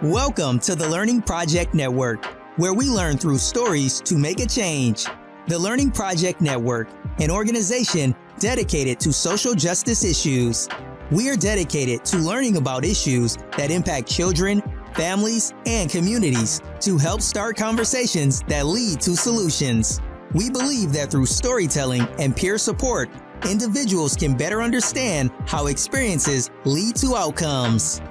Welcome to the Learning Project Network, where we learn through stories to make a change. The Learning Project Network, an organization dedicated to social justice issues. We are dedicated to learning about issues that impact children, families, and communities to help start conversations that lead to solutions. We believe that through storytelling and peer support, individuals can better understand how experiences lead to outcomes.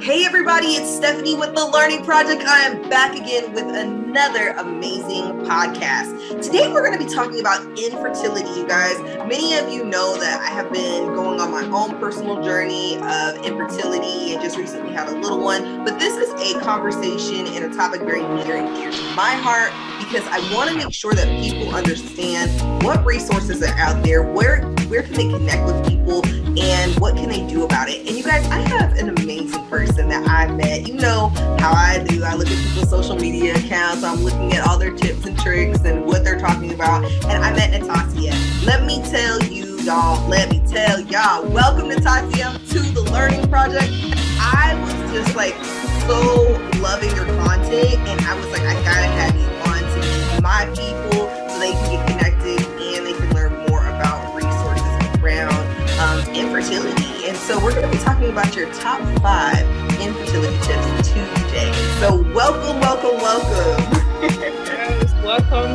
Hey everybody, it's Stephanie with The Learning Project. I am back again with another amazing podcast. Today we're going to be talking about infertility, you guys. Many of you know that I have been going on my own personal journey of infertility and just recently had a little one. But this is a conversation and a topic very near and dear to my heart because I want to make sure that people understand what resources are out there, where can they connect with people, and what can they do about it. And you guys, I have an amazing person that I met. You know how I do. I look at people's social media accounts. I'm looking at all their tips and tricks and what they're talking about. And I met Nattassia. Let me tell y'all, welcome Nattassia to the Learning Project. I was just like so loving your content, and I was like, I gotta have you on to meet my people so they can get connected and they can learn more about resources around infertility. And so we're going to be talking about your top 5 infertility tips today. So welcome. Yes, welcome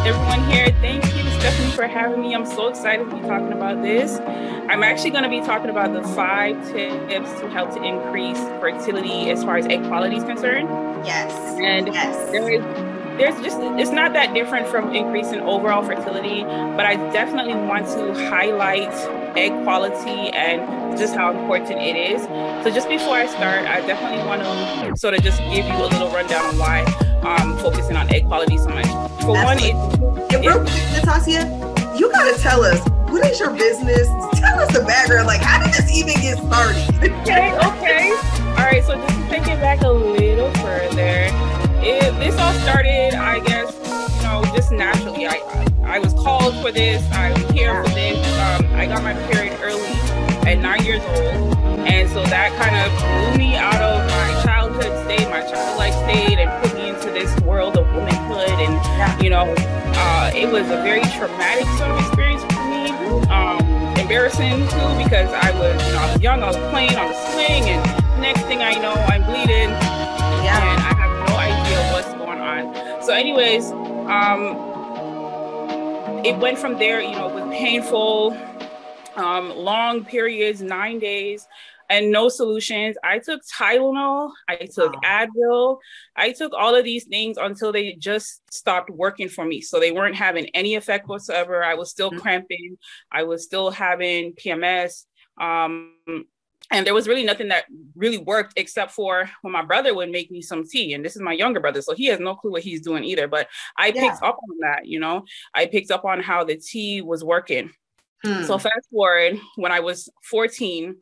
everyone here. Thank you, Stephanie, for having me. I'm so excited to be talking about this. I'm actually going to be talking about the 5 tips to help to increase fertility as far as egg quality is concerned. Yes. And it's not that different from increasing overall fertility, but I definitely want to highlight egg quality and just how important it is. So just before I start, I definitely want to sort of just give you a little rundown on why I'm focusing on egg quality so much. For one, real quick, Nattassia, you gotta tell us, what is your business? Tell us the background, like how did this even get started? Okay. All right, so just to take it back a little further, this all started, I guess, just naturally. I was called for this. I'm here for this. I got my period early at 9 years old. And so that kind of blew me out of my childhood state, my childlike state, and put me into this world of womanhood. And, it was a very traumatic sort of experience for me. Embarrassing too, because I was young, I was playing on the swing, and next thing I know, I'm bleeding. Yeah. And I have no idea what's going on. So anyways, it went from there, with painful, long periods, 9 days, and no solutions. I took Tylenol, I took Advil, I took all of these things until they just stopped working for me. So they weren't having any effect whatsoever. I was still cramping. I was still having PMS. And there was really nothing that really worked except for when my brother would make me some tea. And this is my younger brother, so he has no clue what he's doing either. But I picked up on that, I picked up on how the tea was working. So fast forward, when I was 14,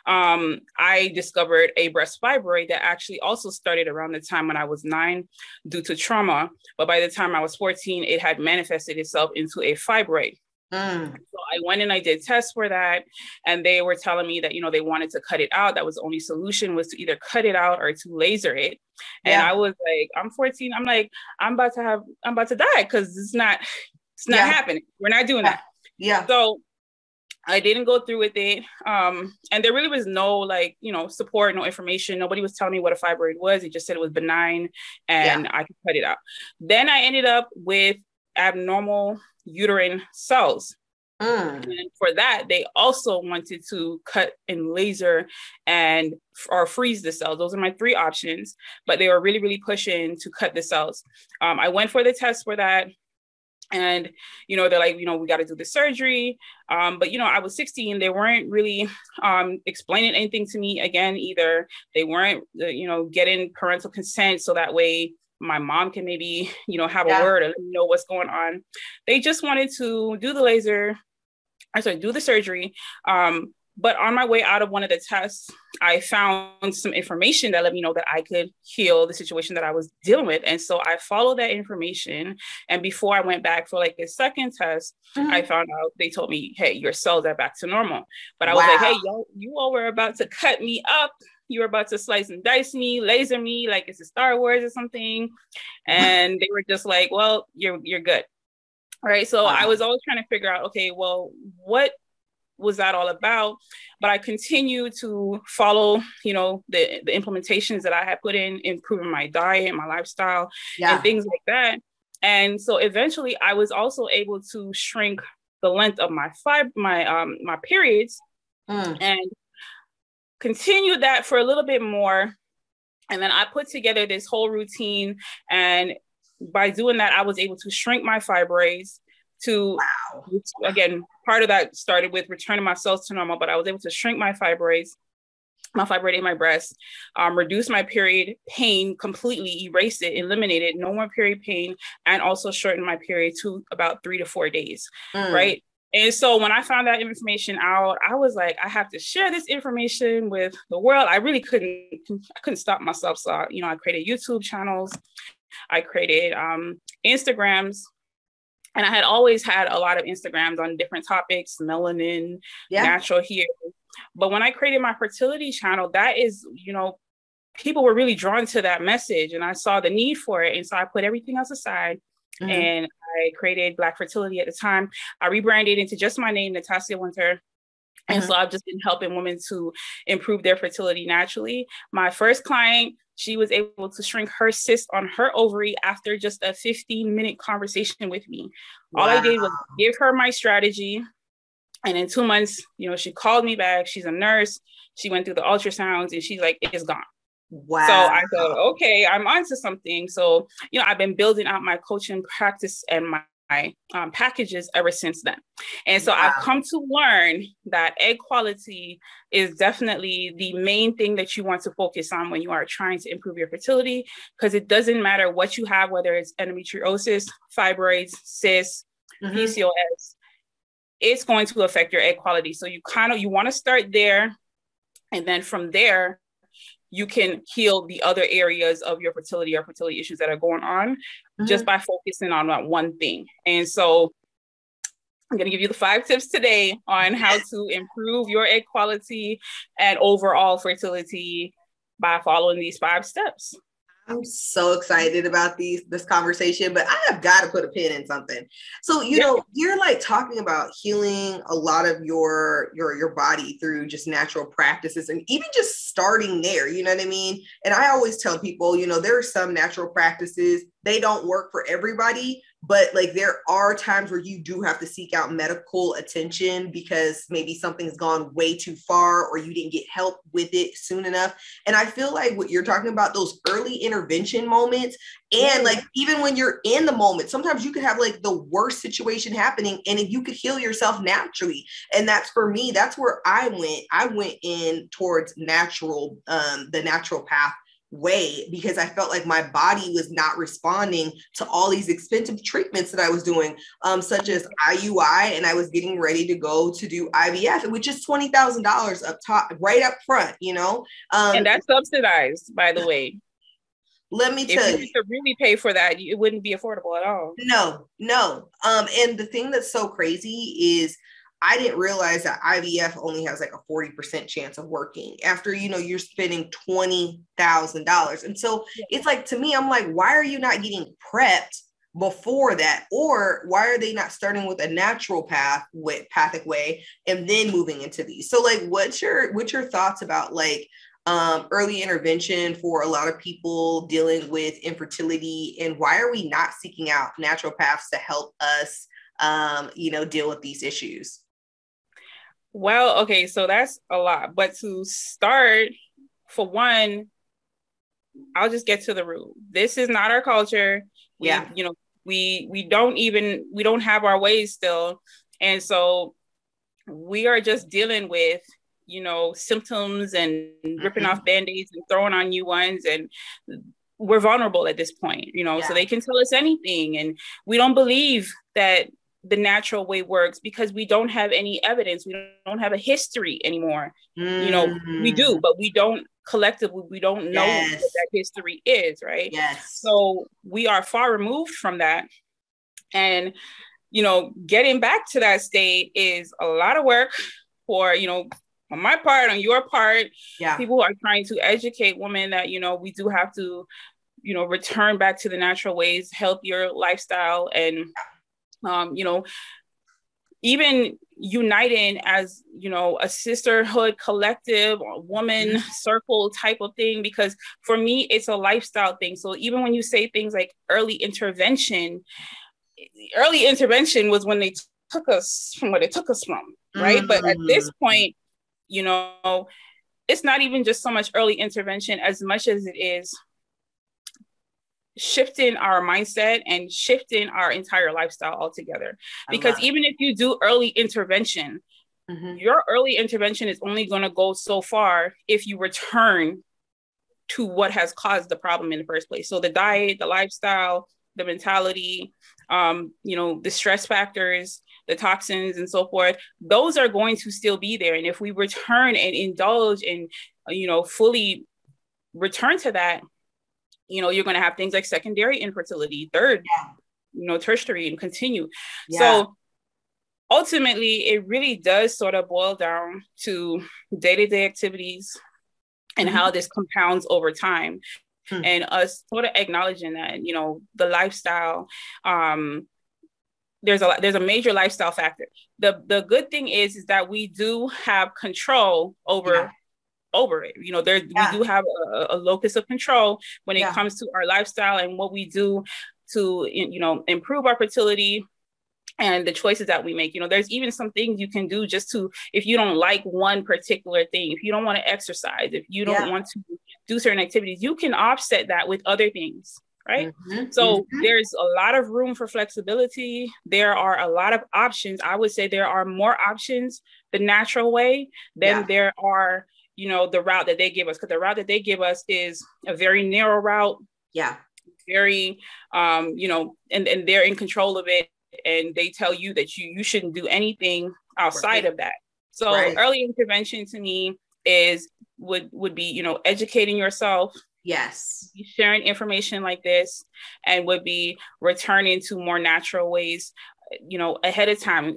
I discovered a breast fibroid that actually also started around the time when I was 9 due to trauma. But by the time I was 14, it had manifested itself into a fibroid. So I went and I did tests for that, and they were telling me that, they wanted to cut it out. That was the only solution, was to either cut it out or to laser it. And I was like, I'm 14. I'm like, I'm about to die because it's not happening. We're not doing that. Yeah. So I didn't go through with it. And there really was no support, no information. Nobody was telling me what a fibroid was. It just said it was benign and I could cut it out. Then I ended up with abnormal uterine cells. And for that, they also wanted to cut and laser or freeze the cells. Those are my 3 options, but they were really, really pushing to cut the cells. I went for the test for that. And, they're like, we got to do the surgery. But, I was 16. They weren't really explaining anything to me again, either. They weren't, getting parental consent. So that way my mom can maybe, have a word or let me know what's going on. They just wanted to do the surgery, But on my way out of one of the tests, I found some information that let me know that I could heal the situation that I was dealing with. And so I followed that information. And before I went back for like a second test, I found out, they told me, hey, your cells are back to normal. But I was like, hey, you all were about to cut me up. You were about to slice and dice me, laser me, like it's a Star Wars or something. And they were just like, well, you're good. Right. So I was always trying to figure out, okay, well, what was that all about? But I continue to follow, the implementations that I had put in, improving my diet, my lifestyle, and things like that. And so eventually I was also able to shrink the length of my periods and continue that for a little bit more. And then I put together this whole routine. And by doing that, I was able to shrink my fibroids to, again, part of that started with returning my cells to normal, but I was able to shrink my fibroid in my breast, reduce my period pain completely, erase it, eliminate it, no more period pain, and also shorten my period to about 3 to 4 days, right? And so when I found that information out, I was like, I have to share this information with the world. I really couldn't stop myself. So, I created YouTube channels, I created Instagrams. And I had always had a lot of Instagrams on different topics, melanin, natural hair. But when I created my fertility channel, that is, people were really drawn to that message. And I saw the need for it. And so I put everything else aside and I created Black Fertility at the time. I rebranded into just my name, Nattassia Wynter. And so I've just been helping women to improve their fertility naturally. My first client, she was able to shrink her cyst on her ovary after just a 15-minute conversation with me. All I did was give her my strategy. And in 2 months, she called me back. She's a nurse. She went through the ultrasounds and she's like, it's gone. Wow. So I thought, okay, I'm onto something. So, I've been building out my coaching practice and my packages ever since then. And so I've come to learn that egg quality is definitely the main thing that you want to focus on when you are trying to improve your fertility, because it doesn't matter what you have, whether it's endometriosis, fibroids, cysts, PCOS, it's going to affect your egg quality. So you want to start there. And then from there, you can heal the other areas of your fertility or fertility issues that are going on just by focusing on that one thing. And so I'm going to give you the 5 tips today on how to improve your egg quality and overall fertility by following these 5 steps. I'm so excited about this conversation, but I have got to put a pin in something. So, you're like talking about healing a lot of your body through just natural practices and even just starting there, you know what I mean? And I always tell people, there are some natural practices, they don't work for everybody, but like there are times where you do have to seek out medical attention because maybe something's gone way too far or you didn't get help with it soon enough. And I feel like what you're talking about, those early intervention moments, and like even when you're in the moment, sometimes you could have like the worst situation happening and you could heal yourself naturally. And that's, for me, that's where I went in towards natural, the natural path way, because I felt like my body was not responding to all these expensive treatments that I was doing, such as IUI, and I was getting ready to go to do IVF, which is $20,000 up top, right up front, and that's subsidized, by the way. Let me tell you, if you could really pay for that, it wouldn't be affordable at all. No. And the thing that's so crazy is I didn't realize that IVF only has like a 40% chance of working after, you're spending $20,000. And so it's like, to me, I'm like, why are you not getting prepped before that? Or why are they not starting with a natural pathic way and then moving into these? So like, what's your thoughts about like, early intervention for a lot of people dealing with infertility, and why are we not seeking out naturopaths to help us, deal with these issues? Well, okay, so that's a lot, but to start, for one, I'll just get to the root. This is not our culture. We don't have our ways still. And so we are just dealing with, symptoms and ripping off Band-Aids and throwing on new ones. And we're vulnerable at this point, so they can tell us anything. And we don't believe that the natural way works, because we don't have any evidence. We don't have a history anymore. You know, we do, but we don't collectively, we don't know what that history is, right? Yes. So we are far removed from that. And, you know, getting back to that state is a lot of work for, you know, on my part, on your part. Yeah. People are trying to educate women that, you know, we do have to, you know, return back to the natural ways, healthier lifestyle, and, you know, even uniting as, you know, a sisterhood collective or woman circle type of thing, because for me, it's a lifestyle thing. So even when you say things like early intervention was when they took us from where they took us from, right? But at this point, you know, it's not even just so much early intervention as much as it is shifting our mindset and shifting our entire lifestyle altogether. Because even if you do early intervention, your early intervention is only going to go so far if you return to what has caused the problem in the first place. So the diet, the lifestyle, the mentality, you know, the stress factors, the toxins and so forth, those are going to still be there. And if we return and indulge and, you know, fully return to that, you know, you're going to have things like secondary infertility, you know, tertiary, and continue. So ultimately, it really does sort of boil down to day-to-day activities and how this compounds over time. And us sort of acknowledging that, you know, the lifestyle, there's a major lifestyle factor. The good thing is that we do have control over it. You know, we do have a locus of control when it comes to our lifestyle and what we do to, you know, improve our fertility and the choices that we make. You know, there's even some things you can do just to, if you don't like one particular thing, if you don't want to exercise, if you don't want to do certain activities, you can offset that with other things, right? So there's a lot of room for flexibility. There are a lot of options. I would say there are more options the natural way than there are, you know, the route that they give us, because the route that they give us is a very narrow route. Very, you know, and they're in control of it. And they tell you that you shouldn't do anything outside of that. So early intervention to me would be, you know, educating yourself. Sharing information like this, and would be returning to more natural ways, you know, ahead of time.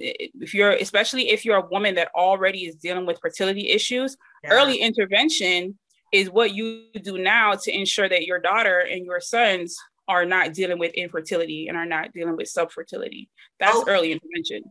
Especially if you're a woman that already is dealing with fertility issues, early intervention is what you do now to ensure that your daughter and your sons are not dealing with infertility and are not dealing with subfertility. That's early intervention.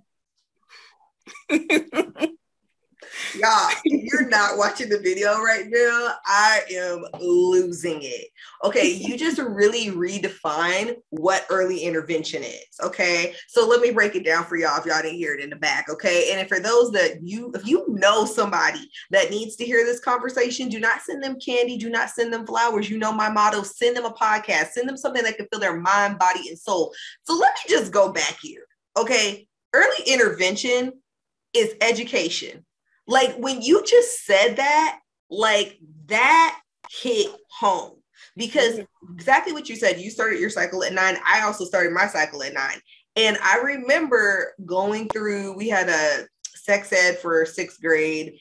Y'all, if you're not watching the video right now, I am losing it. Okay, you just really redefine what early intervention is. Okay, so let me break it down for y'all if y'all didn't hear it in the back. Okay, and for those that if you know somebody that needs to hear this conversation, do not send them candy, do not send them flowers. You know my motto: send them a podcast, send them something that can fill their mind, body, and soul. So let me just go back here. Okay, early intervention is education. Like when you just said that, like that hit home, because exactly what you said, you started your cycle at 9. I also started my cycle at 9. And I remember going through, we had a sex ed for 6th grade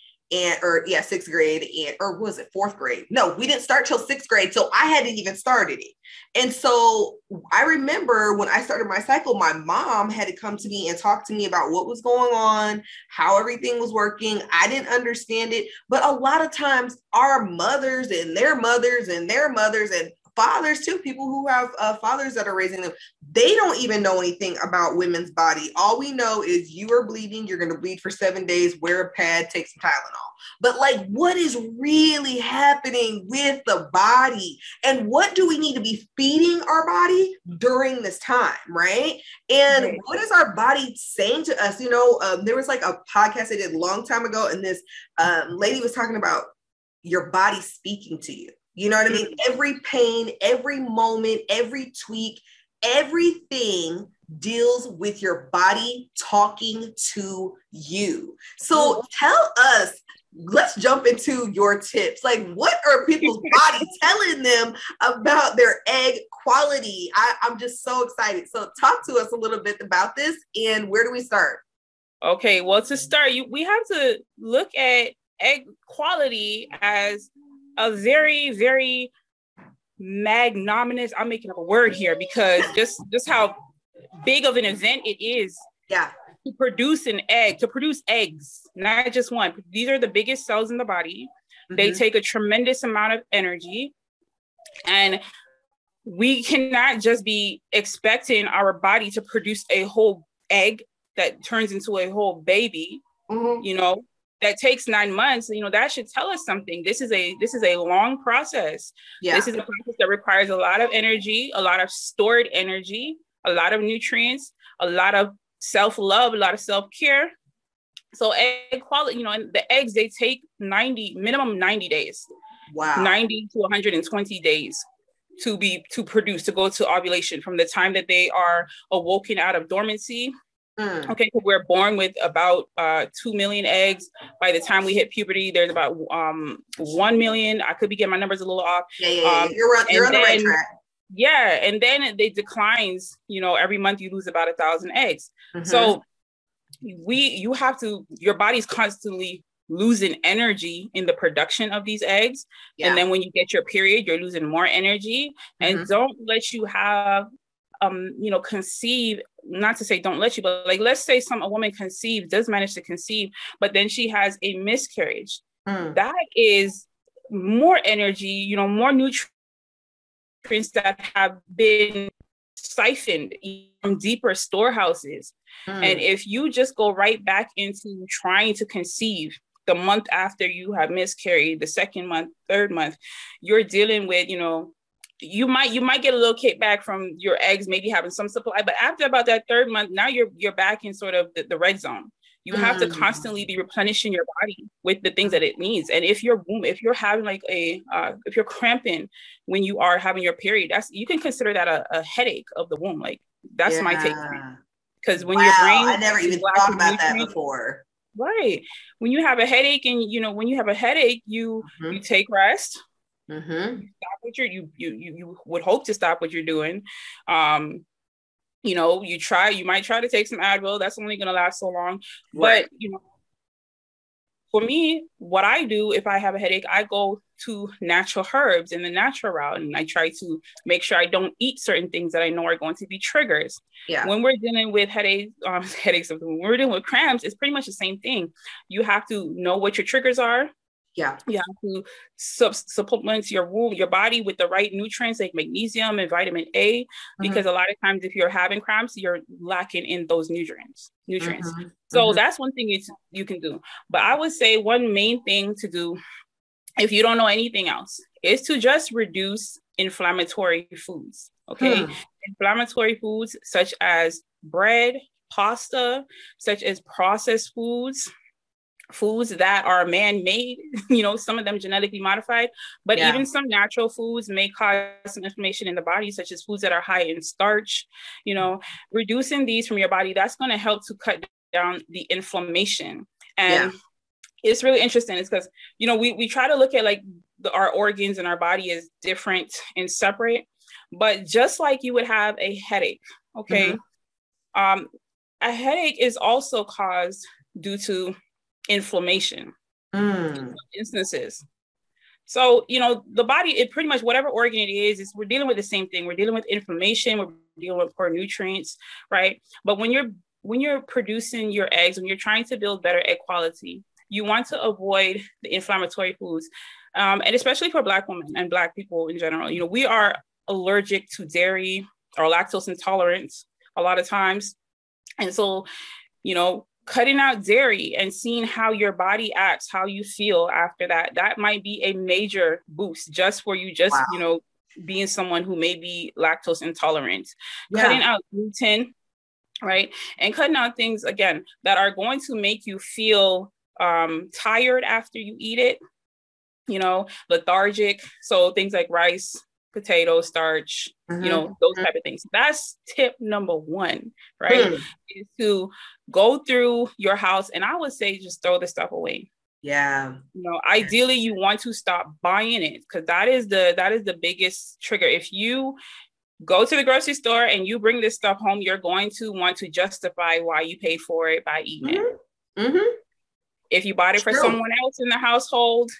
or 6th grade, or was it 4th grade? No, we didn't start till 6th grade. So I hadn't even started it. And so I remember when I started my cycle, my mom had to come to me and talk to me about what was going on, how everything was working. I didn't understand it. But a lot of times our mothers and their mothers and their mothers and fathers too, people who have fathers that are raising them, they don't even know anything about women's body. All we know is you are bleeding, you're going to bleed for 7 days, wear a pad, take some Tylenol. But like, what is really happening with the body? And what do we need to be feeding our body during this time, right? And what is our body saying to us? You know, there was like a podcast I did a long time ago, and this lady was talking about your body speaking to you. You know what I mean? Every pain, every moment, every tweak, everything deals with your body talking to you. So tell us, let's jump into your tips. Like, what are people's body telling them about their egg quality? I'm just so excited. So talk to us a little bit about this, and where do we start? Okay, well, to start, we have to look at egg quality as a very, very magnanimous, I'm making up a word here, because just how big of an event it is to produce an egg, to produce eggs, not just one. These are the biggest cells in the body. They take a tremendous amount of energy, and we cannot just be expecting our body to produce a whole egg that turns into a whole baby, you know, that takes 9 months. You know, that should tell us something. This is a long process. This is a process that requires a lot of energy, a lot of stored energy, a lot of nutrients, a lot of self-love, a lot of self-care. So egg quality, you know, and the eggs, they take minimum 90 days. Wow. 90 to 120 days to produce, to go to ovulation, from the time that they are awoken out of dormancy. Okay, so we're born with about 2 million eggs. By the time we hit puberty, there's about 1 million. I could be getting my numbers a little off. You're on the right track. Yeah, and then it declines. You know, every month you lose about 1,000 eggs. So your body's constantly losing energy in the production of these eggs. And then when you get your period, you're losing more energy. And don't let you have you know, conceive, not to say don't let you, but like, let's say a woman does manage to conceive, but then she has a miscarriage. That is more energy, you know, more nutrients that have been siphoned from deeper storehouses. And if you just go right back into trying to conceive the month after you have miscarried, the second month, third month, you're dealing with, you know, you might get a little kickback from your eggs, maybe having some supply, but after about that third month, now you're back in sort of the red zone. You have to constantly be replenishing your body with the things that it needs. And if you're having like if you're cramping when you are having your period, you can consider that a headache of the womb. Like, that's my take. Because when your brain, I never even thought about that before. Right. When you have a headache, and you know, when you have a headache, you take rest. You stop what you would hope to stop what you're doing. You know, you might try to take some Advil. That's only going to last so long. But, you know, for me, what I do if I have a headache, I go to natural herbs in the natural route. And I try to make sure I don't eat certain things that I know are going to be triggers. When we're dealing with headaches, when we're dealing with cramps, it's pretty much the same thing. You have to know what your triggers are. You have to supplement your body with the right nutrients like magnesium and vitamin A, because a lot of times if you're having cramps, you're lacking in those nutrients. So that's one thing you can do. But I would say one main thing to do, if you don't know anything else, is to just reduce inflammatory foods. Okay. Inflammatory foods such as bread, pasta, such as processed foods that are man-made, you know, some of them genetically modified, but even some natural foods may cause some inflammation in the body, such as foods that are high in starch. You know, reducing these from your body, that's going to help to cut down the inflammation. And it's really interesting. It's because, you know, we try to look at like our organs and our body as different and separate, but just like you would have a headache, okay, a headache is also caused due to inflammation in instances. So, you know, the body, it pretty much, whatever organ it is we're dealing with the same thing. We're dealing with inflammation, we're dealing with poor nutrients, right? But when you're producing your eggs, when you're trying to build better egg quality, you want to avoid the inflammatory foods. And especially for Black women and Black people in general, you know, we are allergic to dairy or lactose intolerant a lot of times. And so, you know, cutting out dairy and seeing how your body acts, how you feel after that might be a major boost just for you, you know, being someone who may be lactose intolerant. Cutting out gluten, right? And cutting out things, again, that are going to make you feel tired after you eat it, you know, lethargic. So things like rice, potato, starch, you know, those type of things. That's tip number one, right? Is to go through your house, and I would say just throw the stuff away. Yeah. You know, ideally you want to stop buying it, because that is the biggest trigger. If you go to the grocery store and you bring this stuff home, you're going to want to justify why you paid for it by eating it. Mm-hmm. If you bought it for someone else in the household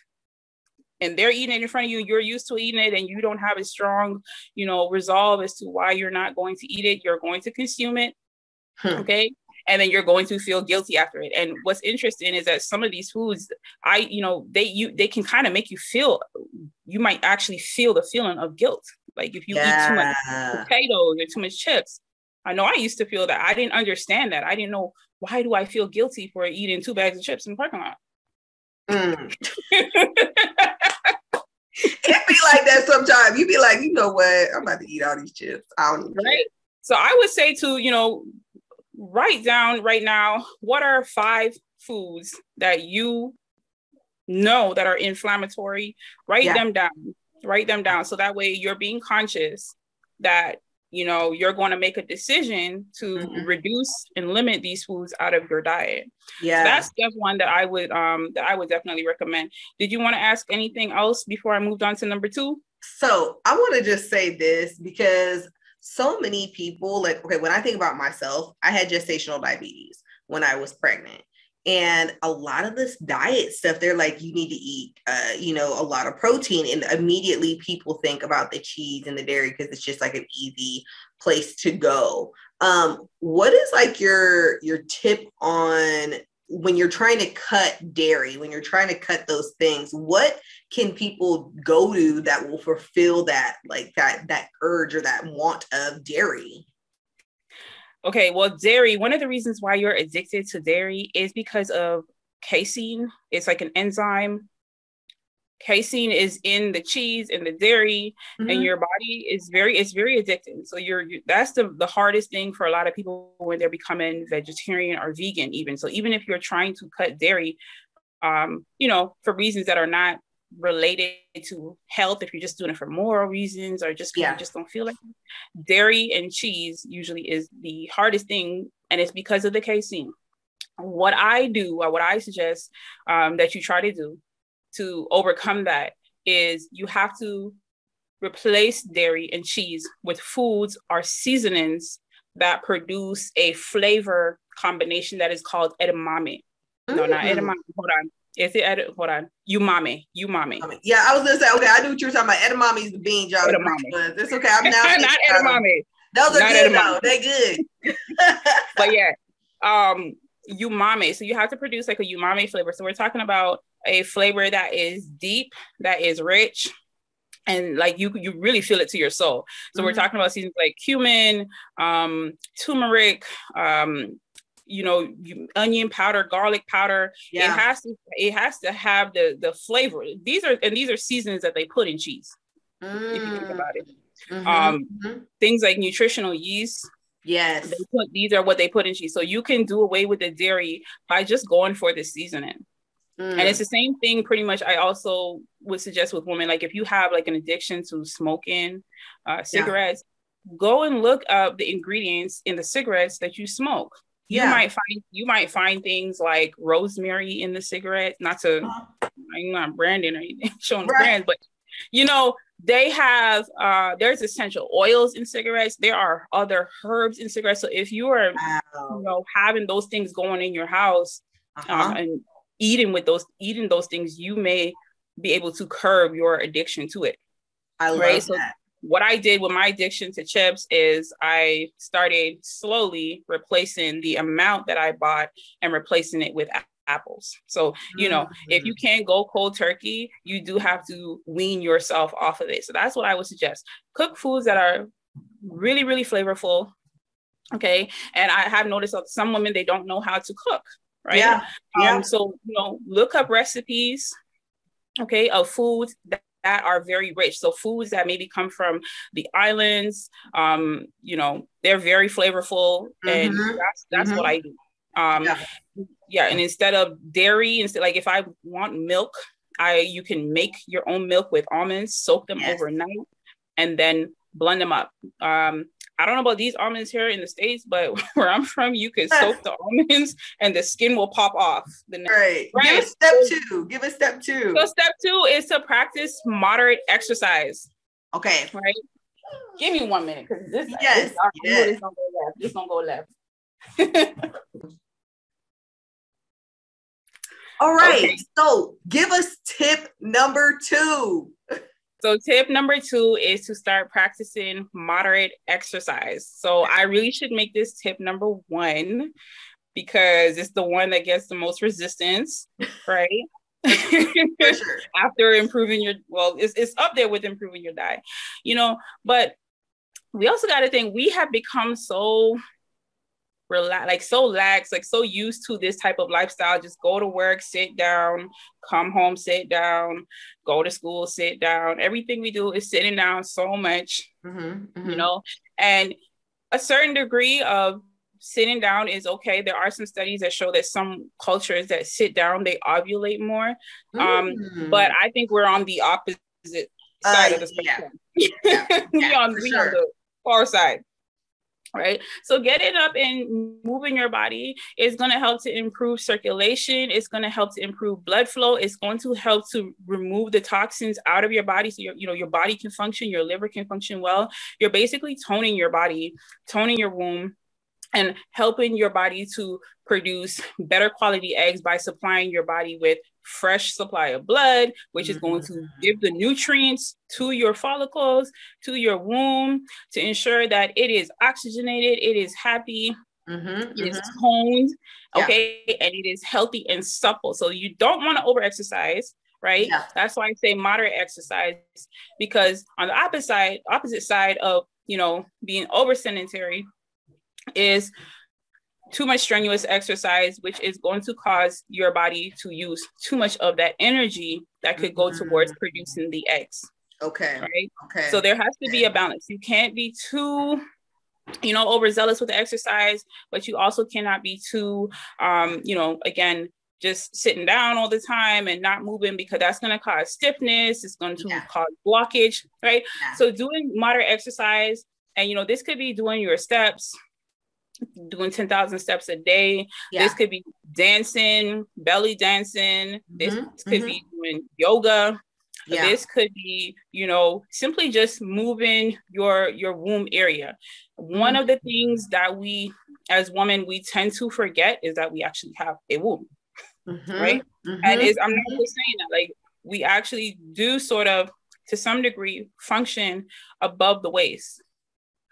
and they're eating it in front of you, you're used to eating it, and you don't have a strong, you know, resolve as to why you're not going to eat it, you're going to consume it. Okay. And then you're going to feel guilty after it. And what's interesting is that some of these foods, they can kind of make you feel, you might actually feel the feeling of guilt. Like if you eat too much potatoes or too much chips. I know I used to feel that. I didn't understand that. I didn't know, why do I feel guilty for eating 2 bags of chips in the parking lot? It be like that sometimes. You be like, you know what? I'm about to eat all these chips. I don't even care. So I would say to, you know, write down right now, what are 5 foods that you know that are inflammatory? Write them down. So that way you're being conscious that, you know, you're going to make a decision to reduce and limit these foods out of your diet. Yeah. So that's just one that I would definitely recommend. Did you want to ask anything else before I moved on to number 2? So I want to just say this, because so many people, like, okay, when I think about myself, I had gestational diabetes when I was pregnant. And a lot of this diet stuff, they're like, you need to eat, you know, a lot of protein. And immediately people think about the cheese and the dairy because it's just like an easy place to go. What is like your tip on when you're trying to cut dairy, when you're trying to cut those things? What can people go to that will fulfill that, like that urge or that want of dairy? Okay, well, dairy, one of the reasons why you're addicted to dairy is because of casein. It's like an enzyme. Casein is in the cheese and the dairy, and your body is it's very addicting. So that's the hardest thing for a lot of people when they're becoming vegetarian or vegan even. So even if you're trying to cut dairy, you know, for reasons that are not related to health, if you're just doing it for moral reasons or just because you just don't feel like it, dairy and cheese usually is the hardest thing, and it's because of the casein. What I do, or what I suggest that you try to do to overcome that, is you have to replace dairy and cheese with foods or seasonings that produce a flavor combination that is called edamame. No, not edamame. Hold on. Hold on. Umami. Yeah, I was gonna say, okay, I knew what you were talking about. Edamame is the beans, y'all. Edamame. It's okay. I'm now not edamame. Those are not good though. They good. But yeah, umami. So you have to produce like a umami flavor. So we're talking about a flavor that is deep, that is rich, and like you really feel it to your soul. So we're talking about seasons like cumin, turmeric, you know, onion powder, garlic powder. It has to have the flavor. These are seasonings that they put in cheese. If you think about it. Things like nutritional yeast. Yes. These are what they put in cheese. So you can do away with the dairy by just going for the seasoning. And it's the same thing pretty much. I also would suggest with women, like if you have like an addiction to smoking cigarettes, go and look up the ingredients in the cigarettes that you smoke. You might find things like rosemary in the cigarette, I'm not branding or anything, showing the brand, but you know, they have there's essential oils in cigarettes. There are other herbs in cigarettes. So if you are you know, having those things going in your house and eating those things, you may be able to curb your addiction to it. I love that. So what I did with my addiction to chips is I started slowly replacing the amount that I bought and replacing it with apples. So, you know, if you can't go cold turkey, you do have to wean yourself off of it. So that's what I would suggest. Cook foods that are really, really flavorful. Okay. And I have noticed that some women, they don't know how to cook. Right. So, you know, look up recipes, okay, of foods that are very rich. So foods that maybe come from the islands, you know, they're very flavorful. And that's what I do. And instead of dairy, like if I want milk, you can make your own milk with almonds, soak them overnight, and then blend them up. I don't know about these almonds here in the States, but where I'm from, you could soak the almonds and the skin will pop off. Right. Give us step two. So step 2 is to practice moderate exercise. Okay. Right. Give me 1 minute, because this gonna go left. All right. Okay. So give us tip number 2. So tip number 2 is to start practicing moderate exercise. So I really should make this tip number 1 because it's the one that gets the most resistance, right? For sure. After improving it's up there with improving your diet, but we also got to think we have become so so lax, so used to this type of lifestyle. Just go to work, sit down, come home, sit down, go to school, sit down. Everything we do is sitting down so much, and a certain degree of sitting down is okay. There are some studies that show that some cultures that sit down, they ovulate more. But I think we're on the opposite side of the spectrum. We on the far side. Right. So getting up and moving your body is going to help to improve circulation. It's going to help to improve blood flow. It's going to help to remove the toxins out of your body. So your body can function, your liver can function well. You're basically toning your body, toning your womb, and helping your body to produce better quality eggs by supplying your body with fresh supply of blood, which is going to give the nutrients to your follicles, to your womb, to ensure that it is oxygenated, it is happy, it is toned, okay, and it is healthy and supple. So you don't want to over-exercise, right? Yeah. That's why I say moderate exercise, because on the opposite side of, being over sedentary is too much strenuous exercise, which is going to cause your body to use too much of that energy that could go towards producing the eggs. Okay. Right. Okay. So there has to be a balance. You can't be too, overzealous with the exercise, but you also cannot be too, again, just sitting down all the time and not moving, because that's going to cause stiffness. It's going to cause blockage. Right. Yeah. So doing moderate exercise, and, this could be doing your steps, doing 10,000 steps a day. Yeah. This could be dancing, belly dancing. This could be doing yoga. Yeah. This could be, simply just moving your womb area. One of the things that we, as women, we tend to forget is that we actually have a womb, right? And I'm not just saying that, we actually do sort of, to some degree, function above the waist.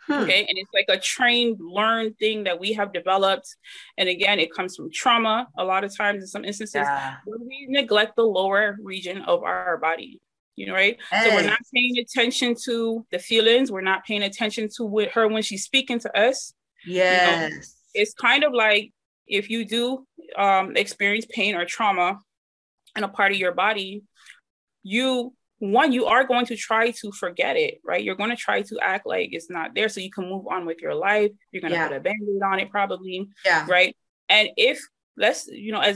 Okay. And it's like a trained, learned thing that we have developed. And again, it comes from trauma. A lot of times in some instances, where we neglect the lower region of our body, right? Hey. So we're not paying attention to the feelings. We're not paying attention to her when she's speaking to us. Yes. It's kind of like if you do experience pain or trauma in a part of your body, you are going to try to forget it, right? You're going to try to act like it's not there so you can move on with your life. You're going to put a Band-Aid on it probably, right? And if, as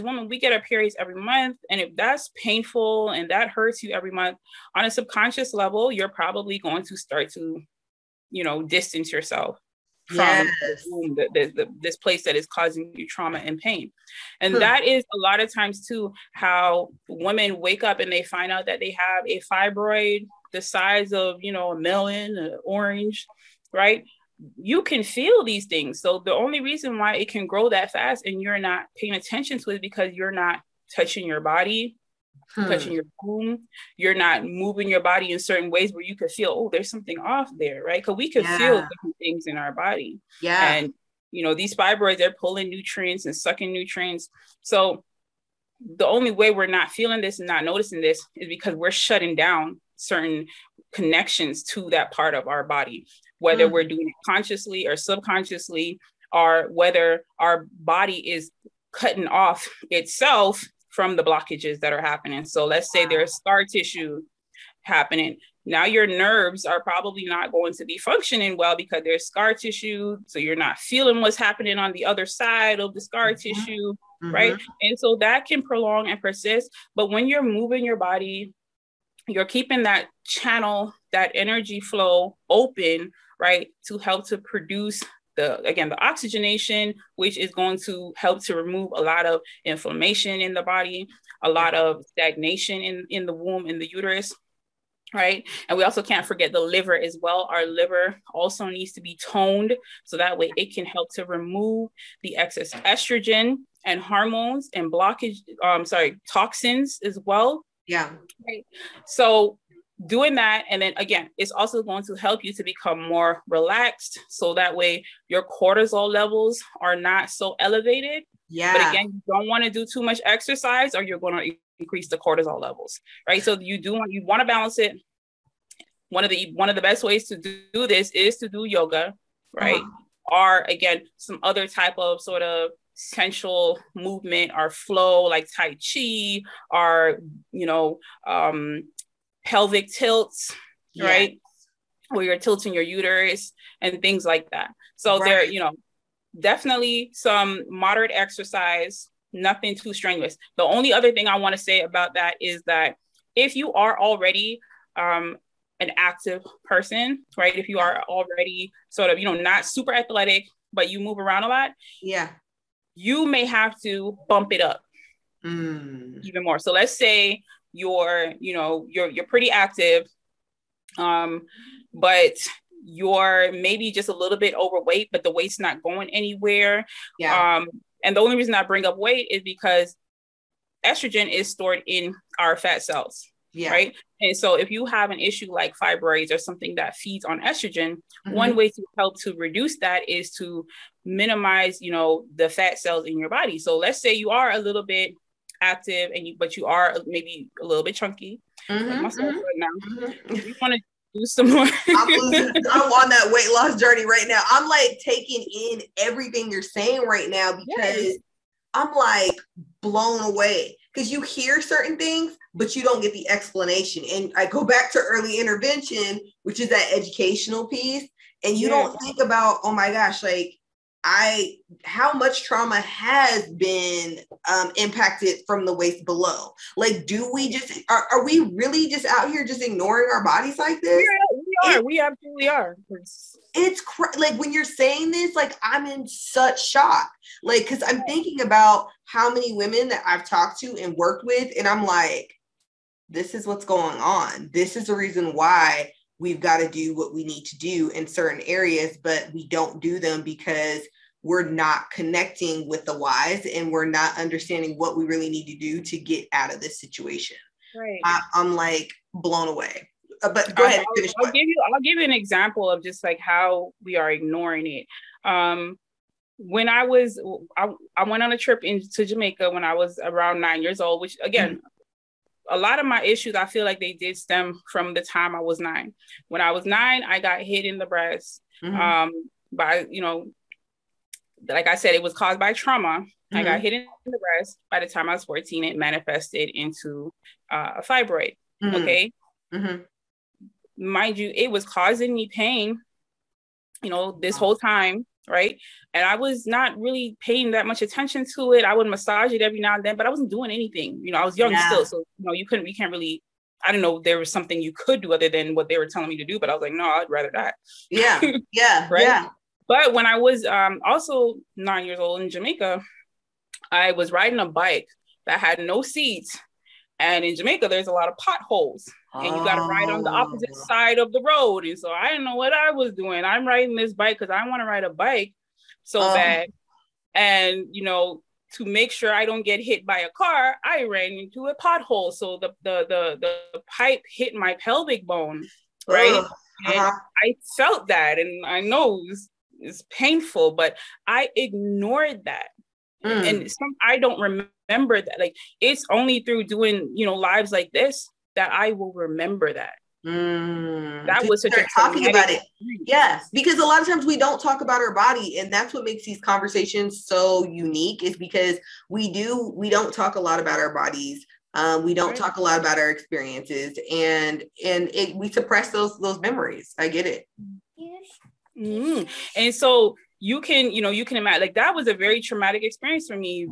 women, we get our periods every month, and if that's painful and that hurts you every month, on a subconscious level, you're probably going to start to, distance yourself from this place that is causing you trauma and pain. And that is a lot of times too, how women wake up and they find out that they have a fibroid the size of, a melon, an orange, right? You can feel these things. So the only reason why it can grow that fast and you're not paying attention to it is because you're not touching your body, touching your womb. You're not moving your body in certain ways where you could feel, oh, there's something off there, right? Because we could feel different things in our body. Yeah. And, these fibroids, they're pulling nutrients and sucking nutrients. So the only way we're not feeling this and not noticing this is because we're shutting down certain connections to that part of our body, whether we're doing it consciously or subconsciously, or whether our body is cutting off itself from the blockages that are happening. So let's say there's scar tissue happening. Now your nerves are probably not going to be functioning well because there's scar tissue. So you're not feeling what's happening on the other side of the scar tissue, right? And so that can prolong and persist. But when you're moving your body, you're keeping that channel that energy flow open, right, to help to produce the oxygenation, which is going to help to remove a lot of inflammation in the body, a lot of stagnation in the womb, in the uterus, right? And we also can't forget the liver as well. Our liver also needs to be toned, so that way it can help to remove the excess estrogen and hormones and toxins as well. Yeah. Right. So doing that, and then again, it's also going to help you to become more relaxed, so that way your cortisol levels are not so elevated. Yeah. But again, you don't want to do too much exercise, or you're going to increase the cortisol levels, right? So you want to balance it. One of the best ways to do this is to do yoga, right? Or again, some other type of sort of sensual movement or flow, like Tai Chi, or pelvic tilts, right? Where you're tilting your uterus and things like that. So there, definitely some moderate exercise, nothing too strenuous. The only other thing I want to say about that is that if you are already an active person, right? If you are already sort of, not super athletic, but you move around a lot, you may have to bump it up even more. So let's say you're pretty active, but you're maybe just a little bit overweight, but the weight's not going anywhere. And the only reason I bring up weight is because estrogen is stored in our fat cells, right? And so if you have an issue like fibroids or something that feeds on estrogen, one way to help to reduce that is to minimize, the fat cells in your body. So let's say you are a little bit active but you are maybe a little bit chunky, like myself right now. You want to do some more. I'm on that weight loss journey right now. I'm like taking in everything you're saying right now, because I'm like blown away, because you hear certain things, but you don't get the explanation. And I go back to early intervention, which is that educational piece. And you don't think about, oh my gosh, like how much trauma has been impacted from the waist below. Like, do we just, are we really just out here just ignoring our bodies like this? We absolutely are. It's like, when you're saying this, like, I'm in such shock, like, because I'm thinking about how many women that I've talked to and worked with, and I'm like, this is what's going on. This is the reason why we've got to do what we need to do in certain areas, but we don't do them because we're not connecting with the whys, and we're not understanding what we really need to do to get out of this situation. Right. I'm like blown away. But go ahead. I'll give you an example of just like how we are ignoring it. When I went on a trip into Jamaica when I was around 9 years old, which again, a lot of my issues, I feel like they did stem from the time I was 9. When I was 9, I got hit in the breast by, like I said, it was caused by trauma. I got hit in the breast. By the time I was 14, it manifested into a fibroid. Okay. Mind you, it was causing me pain, this whole time. Right. And I was not really paying that much attention to it. I would massage it every now and then, but I wasn't doing anything. I was young still. So, you can't really, I don't know, there was something you could do other than what they were telling me to do, but I was like, no, I'd rather not. Right. But when I was also 9 years old in Jamaica, I was riding a bike that had no seats. And in Jamaica, there's a lot of potholes, and you got to ride on the opposite side of the road. And so I didn't know what I was doing. I'm riding this bike because I want to ride a bike so bad. And, to make sure I don't get hit by a car, I ran into a pothole. So the pipe hit my pelvic bone, right? And I felt that, and I know it's painful, but I ignored that. And I don't remember that. Like, it's only through doing, lives like this that I will remember that. That was such a talking about it. Yes, because a lot of times we don't talk about our body, and that's what makes these conversations so unique, is because we don't talk a lot about our bodies. We don't talk a lot about our experiences, and we suppress those memories. I get it. And so you can imagine, like, that was a very traumatic experience for me.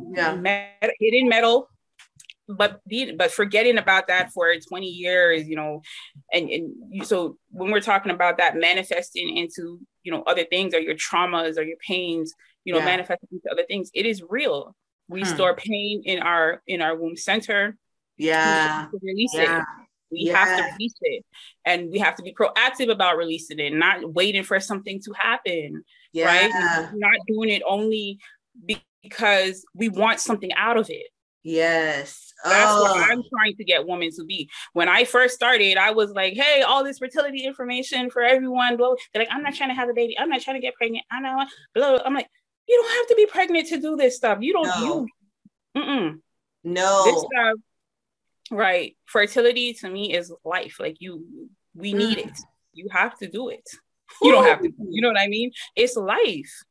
Hitting metal, but forgetting about that for 20 years, so when we're talking about that manifesting into, other things, or your traumas or your pains, manifesting into other things, it is real. We store pain in our womb center. Yeah. We release it. We have to release it, and we have to be proactive about releasing it, not waiting for something to happen. Right? Not doing it only because we want something out of it. Yes. That's what I'm trying to get women to be. When I first started, I was like, hey, all this fertility information for everyone. Blah. They're like, I'm not trying to have a baby. I'm not trying to get pregnant. I know. Blah. I'm like, you don't have to be pregnant to do this stuff. You don't. No. This stuff. Right. Fertility to me is life. Like we need it. You have to do it. You don't have to. You know what I mean? It's life.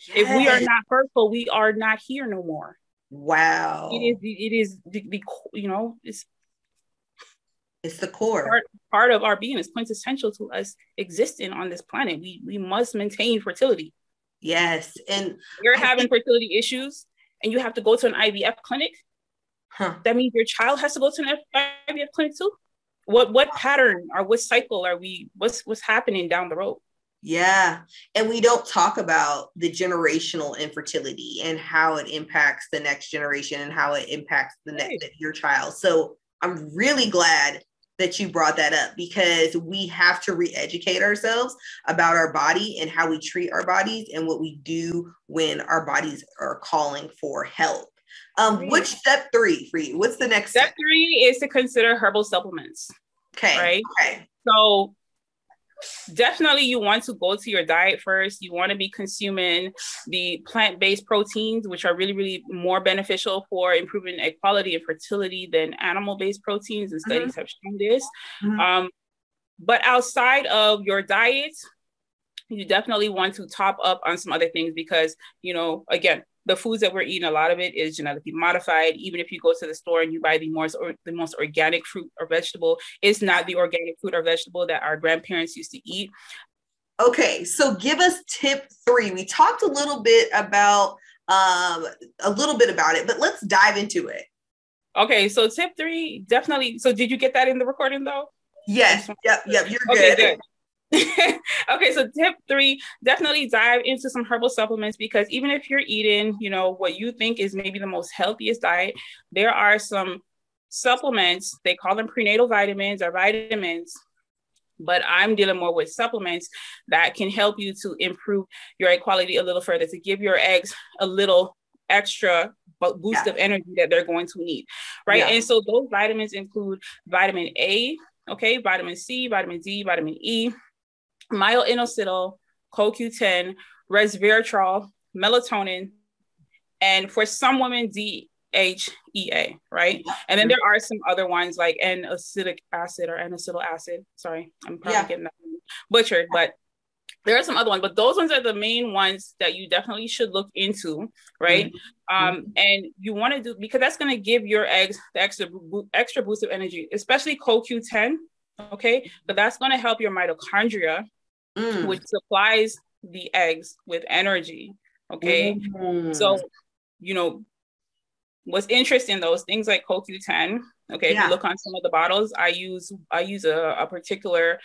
Yes. If we are not fertile, we are not here no more. Wow. It is the it's the core. Part of our being. Is quintessential to us existing on this planet. We must maintain fertility. Yes. And you're having fertility issues and you have to go to an IVF clinic. That means your child has to go to an IVF clinic too. What pattern or what cycle are we? What's happening down the road? Yeah, and we don't talk about the generational infertility and how it impacts the next generation and how it impacts your child. So I'm really glad that you brought that up, because we have to re-educate ourselves about our body and how we treat our bodies and what we do when our bodies are calling for help. Which step 3 for you? What's the next step? Step 3 is to consider herbal supplements. Okay. Right. Okay. So definitely you want to go to your diet first. You want to be consuming the plant-based proteins, which are really, really more beneficial for improving egg quality and fertility than animal-based proteins. And studies have shown this. But outside of your diet, you definitely want to top up on some other things, because, again, the foods that we're eating, a lot of it is genetically modified. Even if you go to the store and you buy the most organic fruit or vegetable, it's not the organic fruit or vegetable that our grandparents used to eat. Okay, so give us tip 3. We talked a little bit about it, but let's dive into it. Okay, so tip 3, definitely. So did you get that in the recording though? Yes. Yep. You're okay, good. Okay, so tip 3, definitely dive into some herbal supplements, because even if you're eating, what you think is maybe the most healthiest diet, there are some supplements, they call them prenatal vitamins or vitamins, but I'm dealing more with supplements that can help you to improve your egg quality a little further, to give your eggs a little extra boost of energy that they're going to need, right? Yeah. And so those vitamins include vitamin A, okay, vitamin C, vitamin D, vitamin E, myo-inositol, CoQ10, resveratrol, melatonin, and for some women, DHEA, right? And then there are some other ones like N-acetic acid or N-acetyl acid. Sorry, I'm probably getting that butchered, but there are some other ones, but those ones are the main ones that you definitely should look into, right? And you want to do, because that's going to give your eggs the extra boost of energy, especially CoQ10, okay? But that's going to help your mitochondria, which supplies the eggs with energy, okay? So, what's interesting though is things like CoQ10, okay? If you look on some of the bottles, I use a particular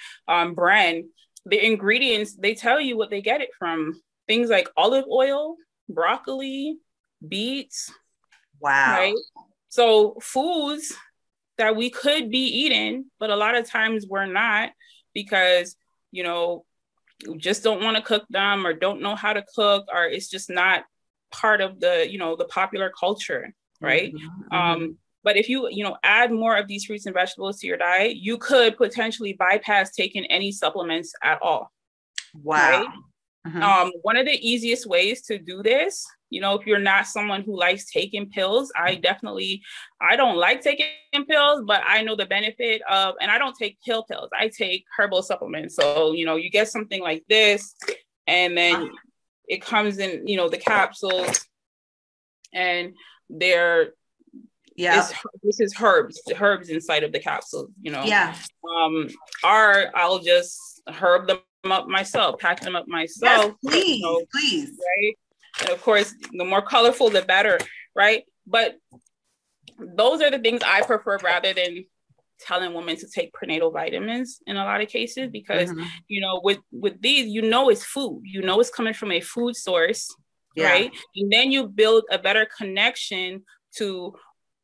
brand. The ingredients, they tell you what they get it from. Things like olive oil, broccoli, beets. Wow. Right? So foods that we could be eating, but a lot of times we're not, because, we just don't want to cook them or don't know how to cook, or it's just not part of the, the popular culture, right? But if you, add more of these fruits and vegetables to your diet, you could potentially bypass taking any supplements at all. Wow. Right? One of the easiest ways to do this, if you're not someone who likes taking pills, I don't like taking pills, but I know the benefit of, and I don't take pills. I take herbal supplements. So, you get something like this, and then it comes in, the capsules, and they're, this is herbs, the herbs inside of the capsule, I'll just herb them up myself, pack them up myself. Yes, please. Right. And of course, the more colorful, the better. Right. But those are the things I prefer rather than telling women to take prenatal vitamins in a lot of cases, because you know, with these, you know, it's food, you know, it's coming from a food source, right? And then you build a better connection to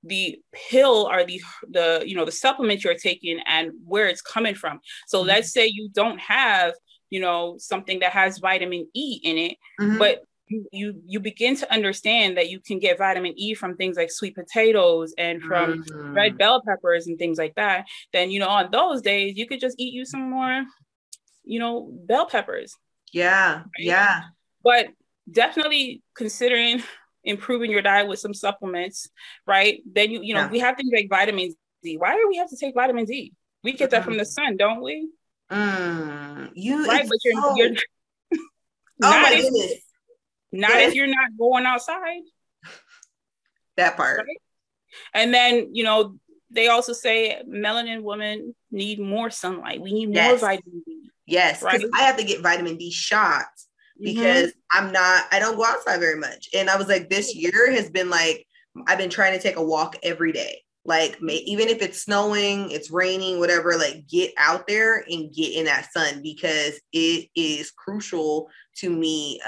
the pill or the you know, the supplement you're taking and where it's coming from. So let's say you don't have, you know, something that has vitamin E in it, but you begin to understand that you can get vitamin E from things like sweet potatoes and from red bell peppers and things like that. Then, you know, on those days, you could just eat you some more, you know, bell peppers. Right? But definitely considering improving your diet with some supplements, right? Then you know, we have things like vitamin D. Why do we have to take vitamin D? We get that from the sun, don't we? Right, but you're oh my goodness. Not if you're not going outside. That part. Right? And then, you know, they also say melanin women need more sunlight. We need more vitamin D. Yes, because I have to get vitamin D shots because I don't go outside very much. And I was like, this year has been like, I've been trying to take a walk every day. Like, even if it's snowing, it's raining, whatever, like get out there and get in that sun, because it is crucial to me,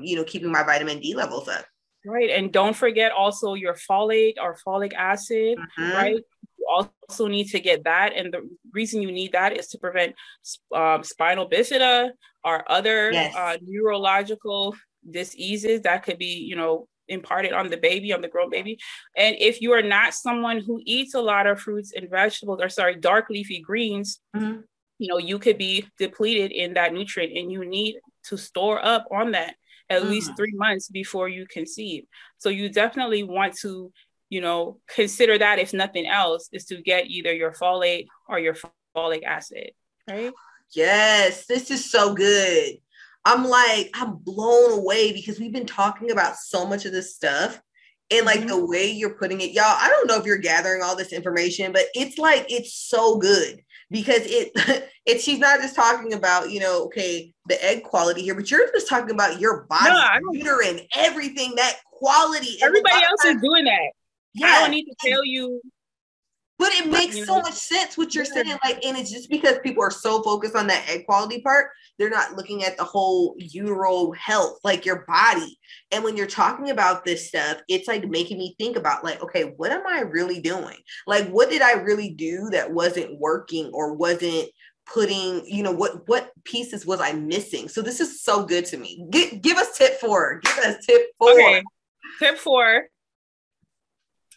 you know, keeping my vitamin D levels up. Right. And don't forget also your folate or folic acid, right? You also need to get that. And the reason you need that is to prevent spinal bifida or other neurological diseases that could be, you know, imparted on the baby, on the grown baby. And if you are not someone who eats a lot of fruits and vegetables, dark leafy greens, you know, you could be depleted in that nutrient, and you need to store up on that at least 3 months before you conceive. So you definitely want to, you know, consider that, if nothing else, is to get either your folate or your folic acid, right? Yes, this is so good. I'm blown away, because we've been talking about so much of this stuff, and like the way you're putting it, y'all, I don't know if you're gathering all this information, but it's like, it's so good, because she's not just talking about, you know, okay, the egg quality here, but you're just talking about your body, uterine, everything, that quality. Everybody else is doing that. Yeah. I don't need to tell you. But it makes so much sense what you're saying. Like, and it's just because people are so focused on that egg quality part, they're not looking at the whole uteral health, like your body. And when you're talking about this stuff, it's like making me think about, like, okay, what am I really doing? Like, what did I really do that wasn't working or wasn't putting, you know, what pieces was I missing? So this is so good to me. Give us tip 4. Give us tip 4. Okay. Tip 4.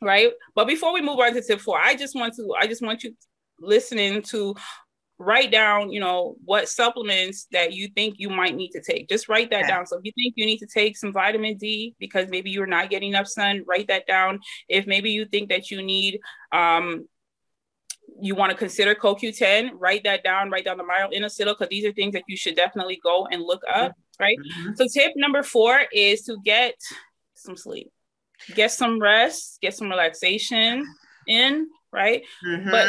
Right. But before we move on to tip 4, I just want you listening to write down, you know, what supplements that you think you might need to take. Just write that down. So if you think you need to take some vitamin D because maybe you're not getting enough sun, write that down. If maybe you think that you need, you want to consider CoQ10, write that down, write down the myo-inositol, because these are things that you should definitely go and look up. Right. So tip number 4 is to get some sleep. Get some rest, get some relaxation in, right? But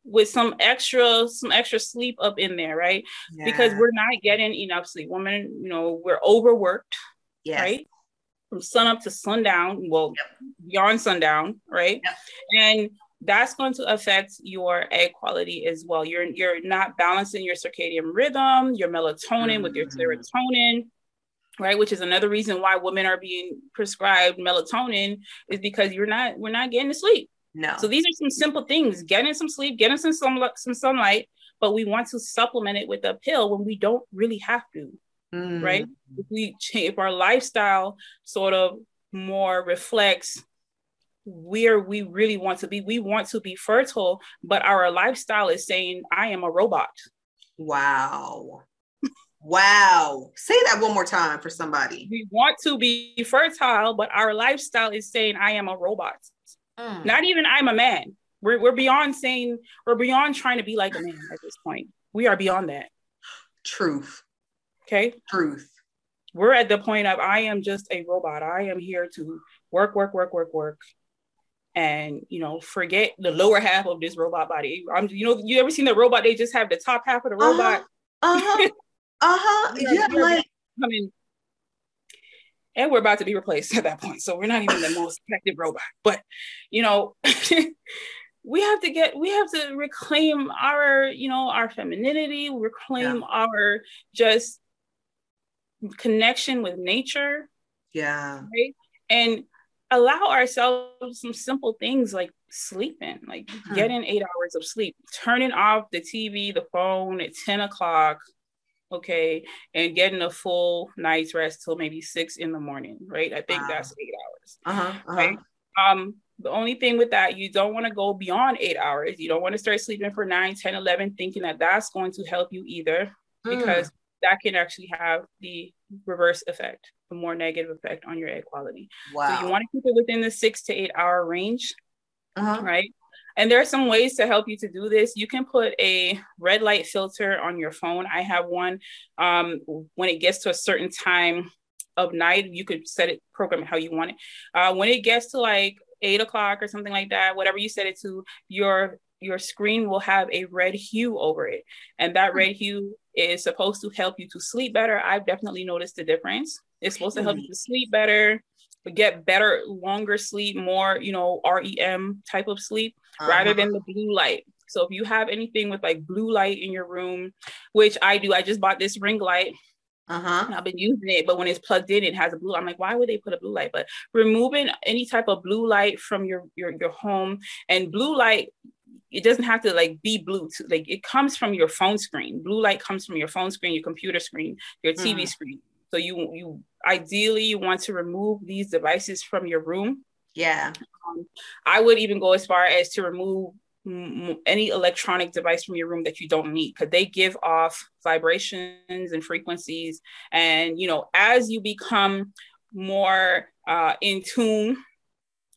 with some extra sleep up in there, right? Because we're not getting enough sleep. Women, you know, we're overworked, right? From sun up to sundown, beyond sundown, right? And that's going to affect your egg quality as well. You're not balancing your circadian rhythm, your melatonin with your serotonin, right? Which is another reason why women are being prescribed melatonin, is because we're not getting to sleep. No. So these are some simple things: getting some sleep, getting some sunlight, but we want to supplement it with a pill when we don't really have to, right? If our lifestyle sort of more reflects where we really want to be, we want to be fertile, but our lifestyle is saying, I am a robot. Wow. Say that one more time for somebody. We want to be fertile, but our lifestyle is saying, I am a robot. Not even I'm a man. We're beyond trying to be like a man at this point. We are beyond that. Truth. Okay. Truth. We're at the point of, I am just a robot. I am here to work. And, you know, forget the lower half of this robot body. You ever seen the robot? They just have the top half of the robot. Yeah, like, and we're about to be replaced at that point. So we're not even the most effective robot, but you know, we have to reclaim our, you know, our femininity, reclaim our just connection with nature. Yeah. Right. And allow ourselves some simple things like sleeping, like getting 8 hours of sleep, turning off the TV, the phone at 10 o'clock. Okay. And getting a full night's rest till maybe 6 in the morning. Right. I think that's 8 hours. Right? The only thing with that, you don't want to go beyond 8 hours. You don't want to start sleeping for 9, 10, 11, thinking that that's going to help you either, because that can actually have the reverse effect, the more negative effect on your egg quality. Wow. So you want to keep it within the 6 to 8 hour range, right? And there are some ways to help you to do this. You can put a red light filter on your phone. I have one. When it gets to a certain time of night, you could set it, program it how you want it. When it gets to like 8 o'clock or something like that, whatever you set it to, your screen will have a red hue over it. And that red hue is supposed to help you to sleep better. I've definitely noticed the difference. It's supposed to help you to sleep better, get better, longer sleep, more, you know, REM type of sleep, rather than the blue light. So if you have anything with like blue light in your room, which I do, I just bought this ring light. And I've been using it, but when it's plugged in, it has a blue. I'm like, why would they put a blue light? But removing any type of blue light from your home, and blue light, it doesn't have to like be blue. Like it comes from your phone screen. Blue light comes from your phone screen, your computer screen, your TV screen. So you ideally you want to remove these devices from your room. Yeah. I would even go as far as to remove any electronic device from your room that you don't need, because they give off vibrations and frequencies. And, you know, as you become more in tune,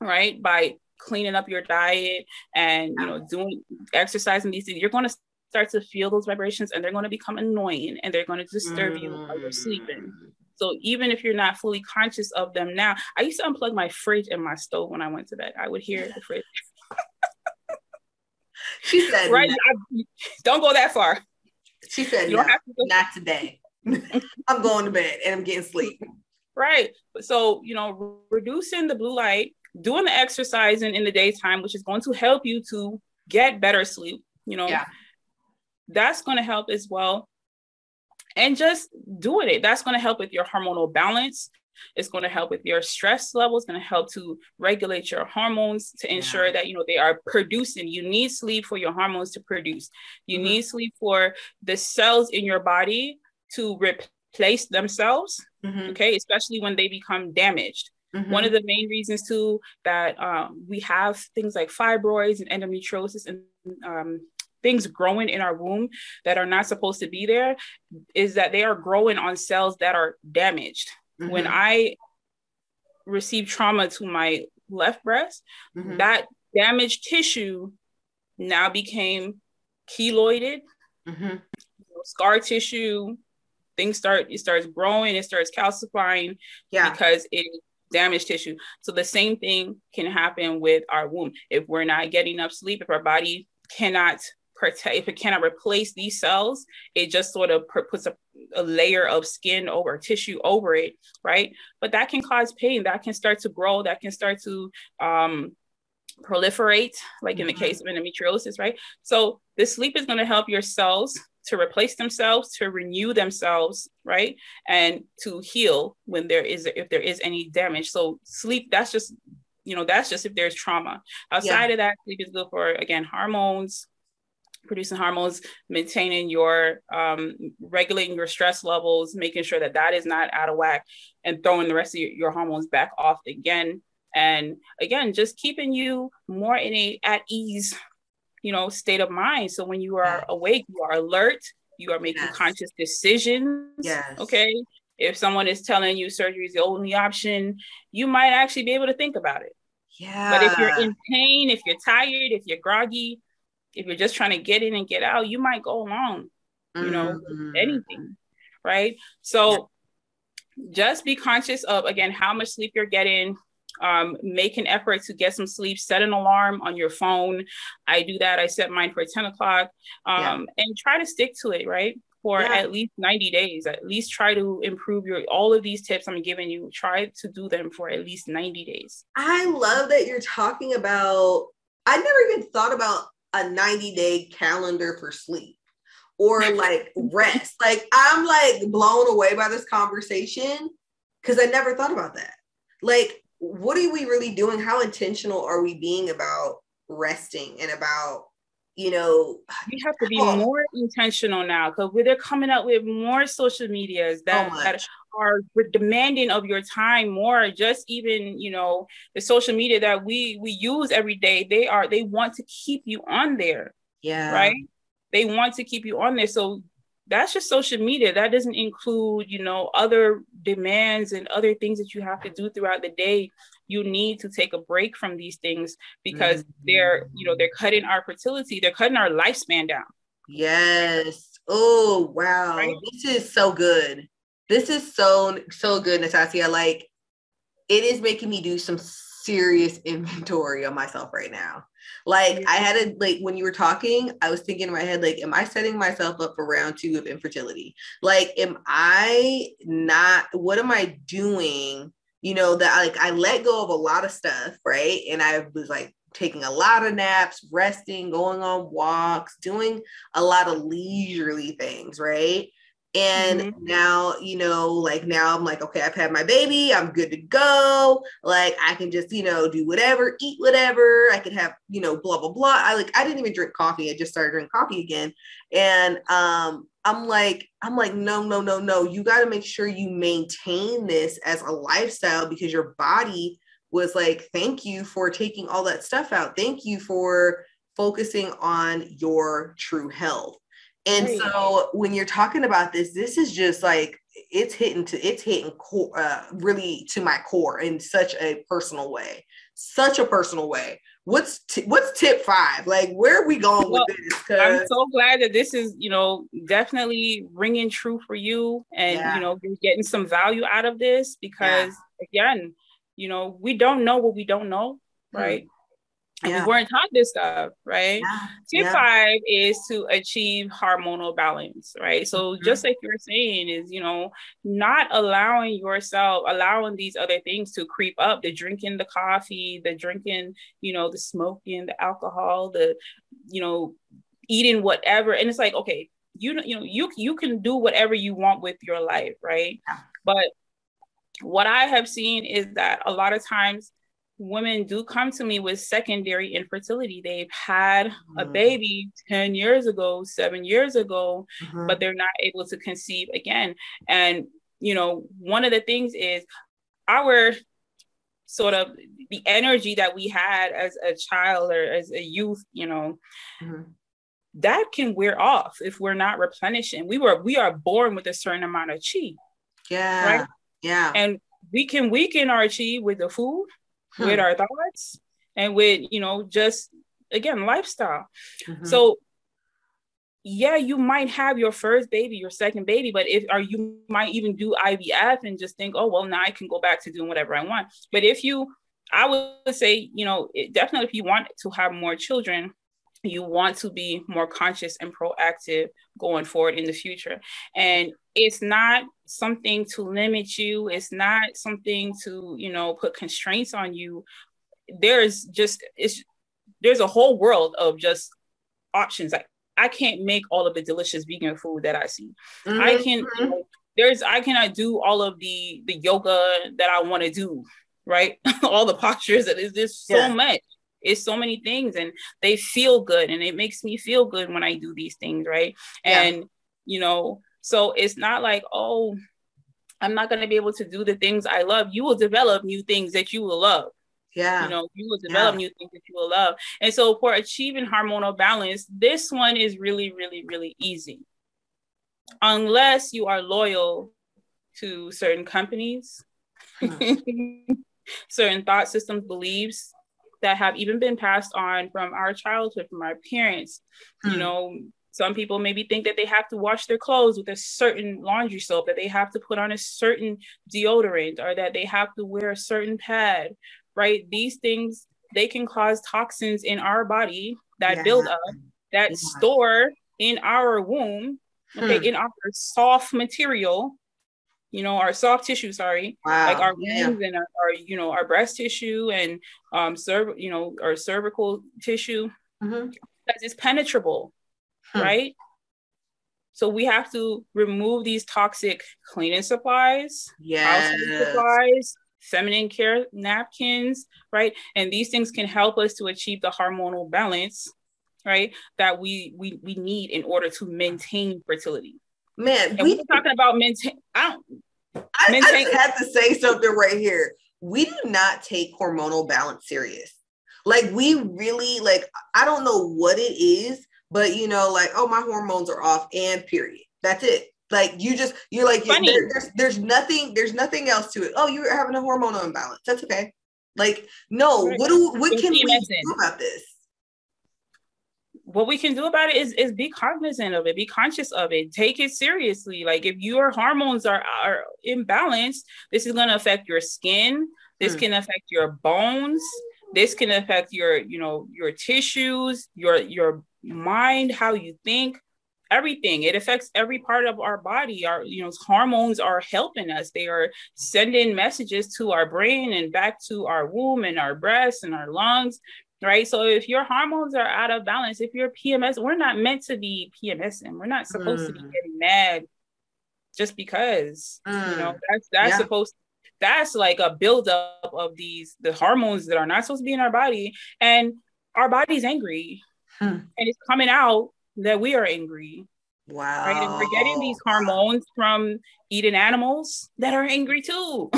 right, by cleaning up your diet and, you know, doing exercising these things, you're going to start to feel those vibrations, and they're going to become annoying, and they're going to disturb you while you're sleeping. So even if you're not fully conscious of them now, I used to unplug my fridge and my stove when I went to bed. I would hear the fridge. She said, right? Don't go that far. She said, no, not today. I'm going to bed and I'm getting sleep. Right. So, you know, reducing the blue light, doing the exercising in the daytime, which is going to help you to get better sleep, you know, that's going to help as well. And just doing it, that's going to help with your hormonal balance. It's going to help with your stress levels, going to help to regulate your hormones to ensure that, you know, they are producing. You need sleep for your hormones to produce. You need sleep for the cells in your body to replace themselves. Okay. Especially when they become damaged. One of the main reasons too, that we have things like fibroids and endometriosis and things growing in our womb that are not supposed to be there, is that they are growing on cells that are damaged. When I received trauma to my left breast, that damaged tissue now became keloided, scar tissue. It starts growing, it starts calcifying because it is damaged tissue. So the same thing can happen with our womb. If we're not getting enough sleep, if our body cannot protect, if it cannot replace these cells, it just sort of puts a layer of skin over tissue over it, right? But that can cause pain, that can start to grow, that can start to proliferate, like in the case of endometriosis, right? So the sleep is going to help your cells to replace themselves, to renew themselves, right? And to heal when if there is any damage. So sleep, that's just if there's trauma. Outside of that, sleep is good for, again, hormones, producing hormones, maintaining your, regulating your stress levels, making sure that is not out of whack, and throwing the rest of your hormones back off again. And again, just keeping you more in a at ease, you know, state of mind. So when you are awake, you are alert, you are making conscious decisions. Okay. If someone is telling you surgery is the only option, you might actually be able to think about it. But if you're in pain, if you're tired, if you're groggy, if you're just trying to get in and get out, you might go along, you know, with anything, right? So just be conscious of, again, how much sleep you're getting. Make an effort to get some sleep, set an alarm on your phone. I do that. I set mine for 10 o'clock and try to stick to it, right? for at least 90 days. At least try to improve all of these tips I'm giving you. Try to do them for at least 90 days. I love that you're talking about, I never even thought about a 90-day calendar for sleep or like rest. Like I'm like blown away by this conversation because I never thought about that. Like, what are we really doing? How intentional are we being about resting and about, you have to be more intentional now because they're coming up with more social medias that are demanding of your time more. Just even, the social media that we use every day, they want to keep you on there. Yeah. Right. They want to keep you on there. So that's just social media. That doesn't include, other demands and other things that you have to do throughout the day. You need to take a break from these things because they're cutting our fertility. They're cutting our lifespan down. Yes. Oh, wow. Right? This is so good. This is so good, Nattassia. Like, it is making me do some serious inventory on myself right now. Like I had to, like, when you were talking, I was thinking in my head, like, am I setting myself up for round 2 of infertility? Like, what am I doing? That I let go of a lot of stuff, right? And I was like taking a lot of naps, resting, going on walks, doing a lot of leisurely things, right? And now, now I'm like, okay, I've had my baby. I'm good to go. Like, I can just, do whatever, eat whatever. I could have, blah, blah, blah. I didn't even drink coffee. I just started drinking coffee again. And I'm like, no. You got to make sure you maintain this as a lifestyle because your body was like, thank you for taking all that stuff out. Thank you for focusing on your true health. And so when you're talking about this is just like, it's hitting really to my core in such a personal way. What's tip 5? Like, where are we going with this? I'm so glad that this is, definitely ringing true for you and, you're getting some value out of this because again, we don't know what we don't know. Right. And we weren't taught this stuff, right? Tip 5 is to achieve hormonal balance, right? So just like you were saying is, not allowing these other things to creep up, the drinking, the coffee, the drinking, the smoking, the alcohol, the, eating whatever. And it's like, okay, you can do whatever you want with your life, right? But what I have seen is that a lot of times women do come to me with secondary infertility. They've had a baby 10 years ago, 7 years ago, but they're not able to conceive again. And, one of the things is our sort of the energy that we had as a child or as a youth, that can wear off if we're not replenishing. We are born with a certain amount of chi. Yeah. Right? Yeah. And we can weaken our chi with the food, with our thoughts, and with, just again, lifestyle. So you might have your first baby, your second baby, but you might even do IVF and just think, oh, well, now I can go back to doing whatever I want. But I would say, definitely if you want to have more children, you want to be more conscious and proactive going forward in the future. And it's not something to limit you. It's not something to, put constraints on you. There's a whole world of just options. Like, I can't make all of the delicious vegan food that I see. I cannot do all of the yoga that I want to do, right? All the postures that is just so much. It's so many things and they feel good and it makes me feel good when I do these things, right? And, so it's not like, oh, I'm not going to be able to do the things I love. You will develop new things that you will love. Yeah. You will develop new things that you will love. And so for achieving hormonal balance, this one is really, really, really easy. Unless you are loyal to certain companies, certain thought systems, beliefs that have even been passed on from our childhood, from our parents. Some people maybe think that they have to wash their clothes with a certain laundry soap, that they have to put on a certain deodorant, or that they have to wear a certain pad, right? These things, they can cause toxins in our body that build up, that store in our womb, okay, in our soft material, you know, our soft tissue, sorry, like our wombs and our, you know, our breast tissue and, you know, our cervical tissue, because it's penetrable, right? So we have to remove these toxic cleaning supplies, household supplies, feminine care napkins, right? And these things can help us to achieve the hormonal balance, right, that we need in order to maintain fertility. Man, and we're talking about maintain. I just have to say something right here. We do not take hormonal balance serious. Like, we really, like, I don't know what it is, but, you know, like, oh, my hormones are off and period. That's it. Like, you're like, there's nothing else to it. Oh, you're having a hormonal imbalance. That's okay. Like, no, what can we do about this? What we can do about it is be cognizant of it, be conscious of it, take it seriously. Like, if your hormones are imbalanced, this is going to affect your skin. This can affect your bones. This can affect your, you know, your tissues, your mind, how you think, everything. It affects every part of our body. Our, you know, hormones are helping us. They are sending messages to our brain and back to our womb and our breasts and our lungs. Right. So if your hormones are out of balance, if you're PMS, we're not meant to be PMSing. We're not supposed to be getting mad just because, you know, that's supposed to, that's like a buildup of the hormones that are not supposed to be in our body. And our body's angry and it's coming out that we are angry. Wow. Right. And we're getting these hormones from eating animals that are angry too.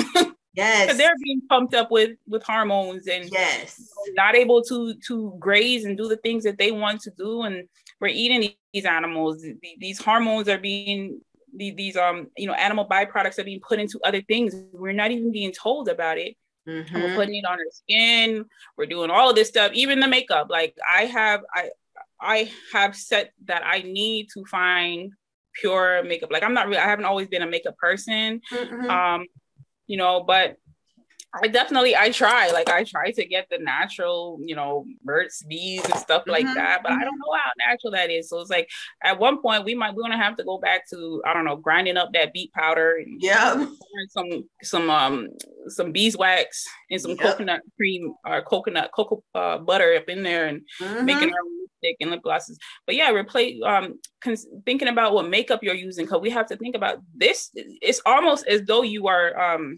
Yes. Because they're being pumped up with hormones and you know, not able to graze and do the things that they want to do. And we're eating these animals. These hormones are being, these you know, animal byproducts are being put into other things. We're not even being told about it. We're putting it on our skin. We're doing all of this stuff, even the makeup. Like, I have set that I need to find pure makeup. Like, I haven't always been a makeup person. You know, but I try to get the natural, you know, Burt's Bees and stuff like that, but I don't know how natural that is. So it's like, at one point we're going to have to go back to, I don't know, grinding up that beet powder and some beeswax and some coconut cream or cocoa butter up in there and making our lipstick and lip glosses. But yeah, replace thinking about what makeup you're using, because we have to think about this. It's almost as though you are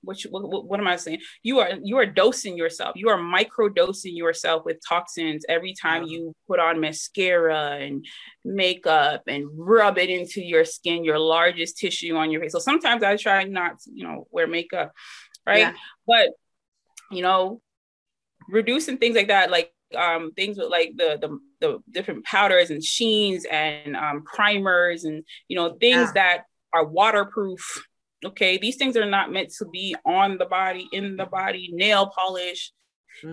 what am I saying? You are dosing yourself. You are micro dosing yourself with toxins every time you put on mascara and makeup and rub it into your skin, your largest tissue on your face. So sometimes I try not to, you know, wear makeup, right? But, you know, reducing things like that, like things with like the different powders and sheens and primers and, you know, things that are waterproof. Okay, these things are not meant to be on the body, in the body, nail polish,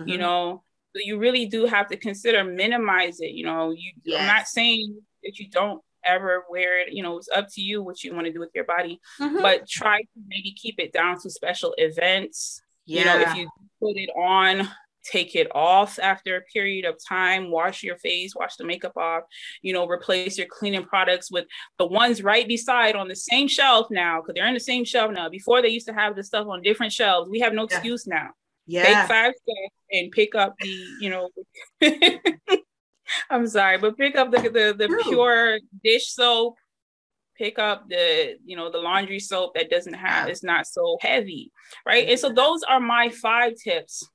you know, so you really do have to consider minimize it. You know, I'm not saying that you don't ever wear it, you know, it's up to you what you want to do with your body, but try to maybe keep it down to special events. You know, if you put it on, take it off after a period of time, wash your face, wash the makeup off, you know, replace your cleaning products with the ones right beside on the same shelf now, because they're in the same shelf now. Before they used to have this stuff on different shelves. We have no excuse now. Take 5 steps and pick up the, you know, I'm sorry, but pick up the pure dish soap, pick up the, you know, the laundry soap that doesn't have, it's not so heavy, right? And so those are my 5 tips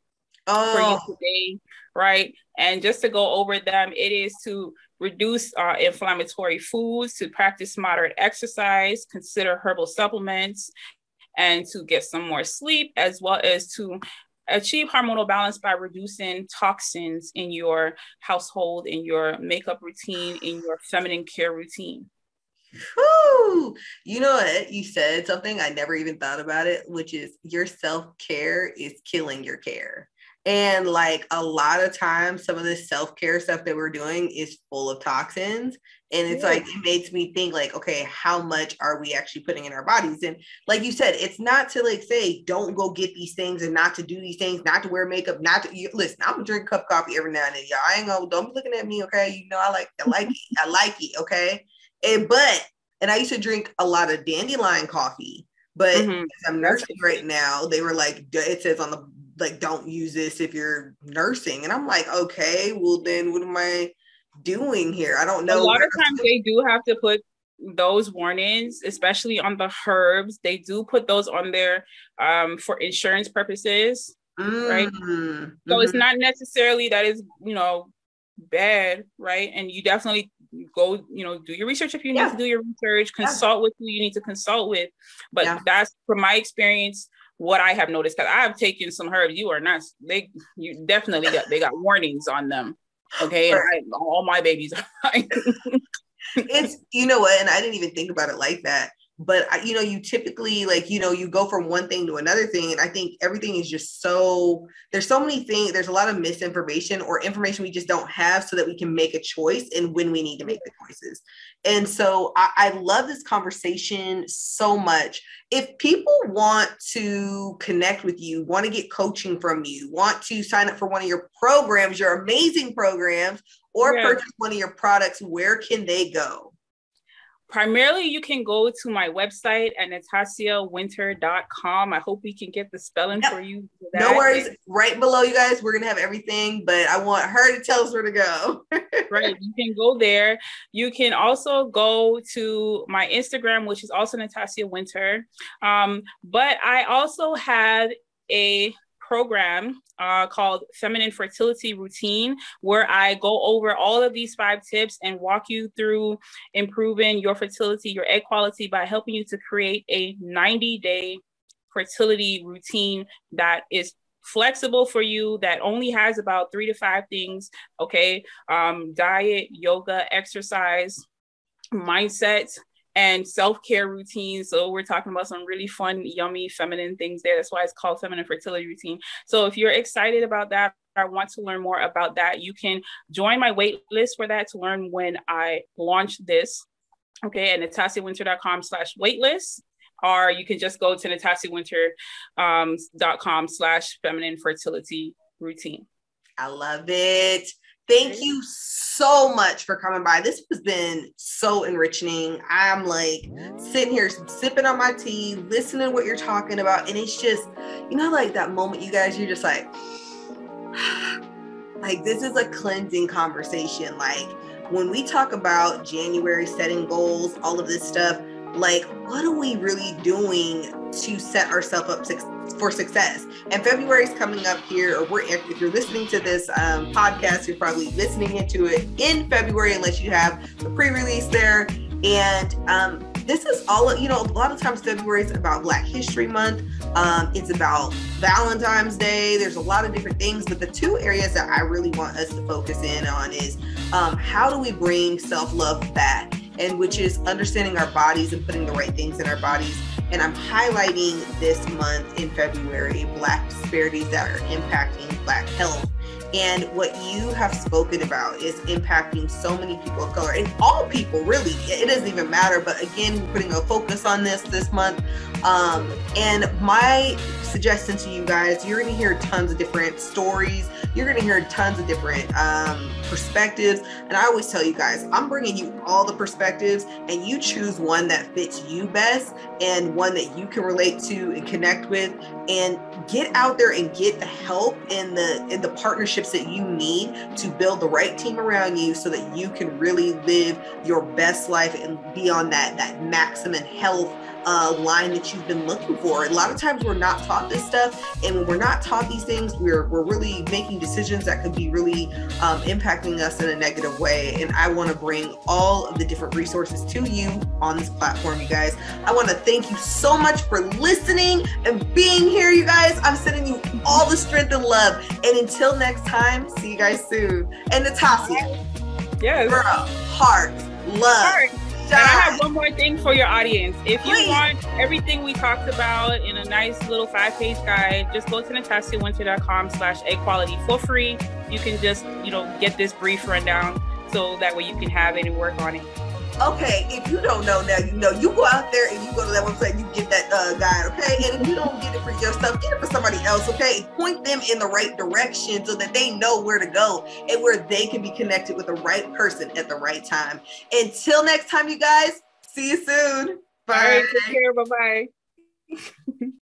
for you today, right? And just to go over them, it is to reduce inflammatory foods, to practice moderate exercise, consider herbal supplements, and to get some more sleep, as well as to achieve hormonal balance by reducing toxins in your household, in your makeup routine, in your feminine care routine. Whew. You know what? You said something I never even thought about it, which is your self-care is killing your care. And like a lot of times, some of this self-care stuff that we're doing is full of toxins. And it's like, it makes me think like, okay, how much are we actually putting in our bodies? And like you said, it's not to like say, don't go get these things and not to do these things, not to wear makeup, not to listen, I'm gonna drink a cup of coffee every now and then. Y'all, I ain't gonna, don't be looking at me. Okay. You know, I like it. Okay. And I used to drink a lot of dandelion coffee, but as I'm nursing right now, they were like, it says on the, like, don't use this if you're nursing. And I'm like, okay, well then what am I doing here? I don't know. A lot of times they do have to put those warnings, especially on the herbs. They do put those on there for insurance purposes, right? So it's not necessarily that is, you know, bad, right? And you definitely go, you know, do your research if you need to do your research, consult with who you need to consult with. But that's, from my experience, what I have noticed, because I have taken some herbs. You are not, you definitely got, they got warnings on them. Okay. And all my babies are fine. It's, you know what, and I didn't even think about it like that. But, you know, you typically, like, you know, you go from one thing to another thing. And I think everything is just so, there's so many things, there's a lot of misinformation or information we just don't have so that we can make a choice and when we need to make the choices. And so I love this conversation so much. If people want to connect with you, want to get coaching from you, want to sign up for one of your programs, your amazing programs, or purchase one of your products, where can they go? Primarily, you can go to my website at nattassiawynter.com. I hope we can get the spelling for you. No worries. Right below, you guys, we're going to have everything, but I want her to tell us where to go. Right. You can go there. You can also go to my Instagram, which is also Nattassia Wynter. But I also have a program called Feminine Fertility Routine, where I go over all of these 5 tips and walk you through improving your fertility, your egg quality, by helping you to create a 90-day fertility routine that is flexible for you, that only has about 3 to 5 things. Okay. Diet, yoga, exercise, mindset, and self-care routines. So we're talking about some really fun, yummy, feminine things there. That's why it's called Feminine Fertility Routine. So if you're excited about that, or want to learn more about that, you can join my wait list for that to learn when I launch this. Okay, at nattassiawynter.com/waitlist, or you can just go to nattassiawynter.com/feminine fertility routine. I love it. Thank you so much for coming by. This has been so enriching. I'm like sitting here sipping on my tea, listening to what you're talking about. And it's just, you know, like that moment, you guys, you're just like this is a cleansing conversation. Like when we talk about January, setting goals, all of this stuff, like what are we really doing to set ourselves up for success? And February is coming up here, or if you're listening to this podcast, you're probably listening into it in February, unless you have the pre-release there. And this is all, you know, a lot of times February is about Black History Month. It's about Valentine's Day. There's a lot of different things, but the 2 areas that I really want us to focus in on is how do we bring self-love back? And which is understanding our bodies and putting the right things in our bodies. And I'm highlighting this month in February, Black disparities that are impacting Black health. And what you have spoken about is impacting so many people of color, and all people, really. It doesn't even matter. But again, we're putting a focus on this month. And my suggestion to you guys, you're going to hear tons of different stories. You're going to hear tons of different perspectives. And I always tell you guys, I'm bringing you all the perspectives, and you choose one that fits you best and one that you can relate to and connect with, and get out there and get the help and the partnerships that you need to build the right team around you so that you can really live your best life and be on that maximum health line that you've been looking for. A lot of times we're not taught this stuff, and when we're not taught these things, we're really making decisions that could be really impacting us in a negative way. And I want to bring all of the different resources to you on this platform, you guys. I want to thank you so much for listening and being here, you guys. I'm sending you all the strength and love. And until next time, see you guys soon. And Nattassia, girl, heart, love. And I have one more thing for your audience. If you want everything we talked about in a nice little 5-page guide, just go to nattassiawynter.com/egg quality for free. You can just, you know, get this brief rundown so that way you can have it and work on it. Okay, if you don't know now, you know. You go out there and you go to that website, you get that guide, okay? And if you don't get it for yourself, get it for somebody else, okay? Point them in the right direction so that they know where to go and where they can be connected with the right person at the right time. Until next time, you guys, see you soon. Bye. All right, take care. Bye-bye.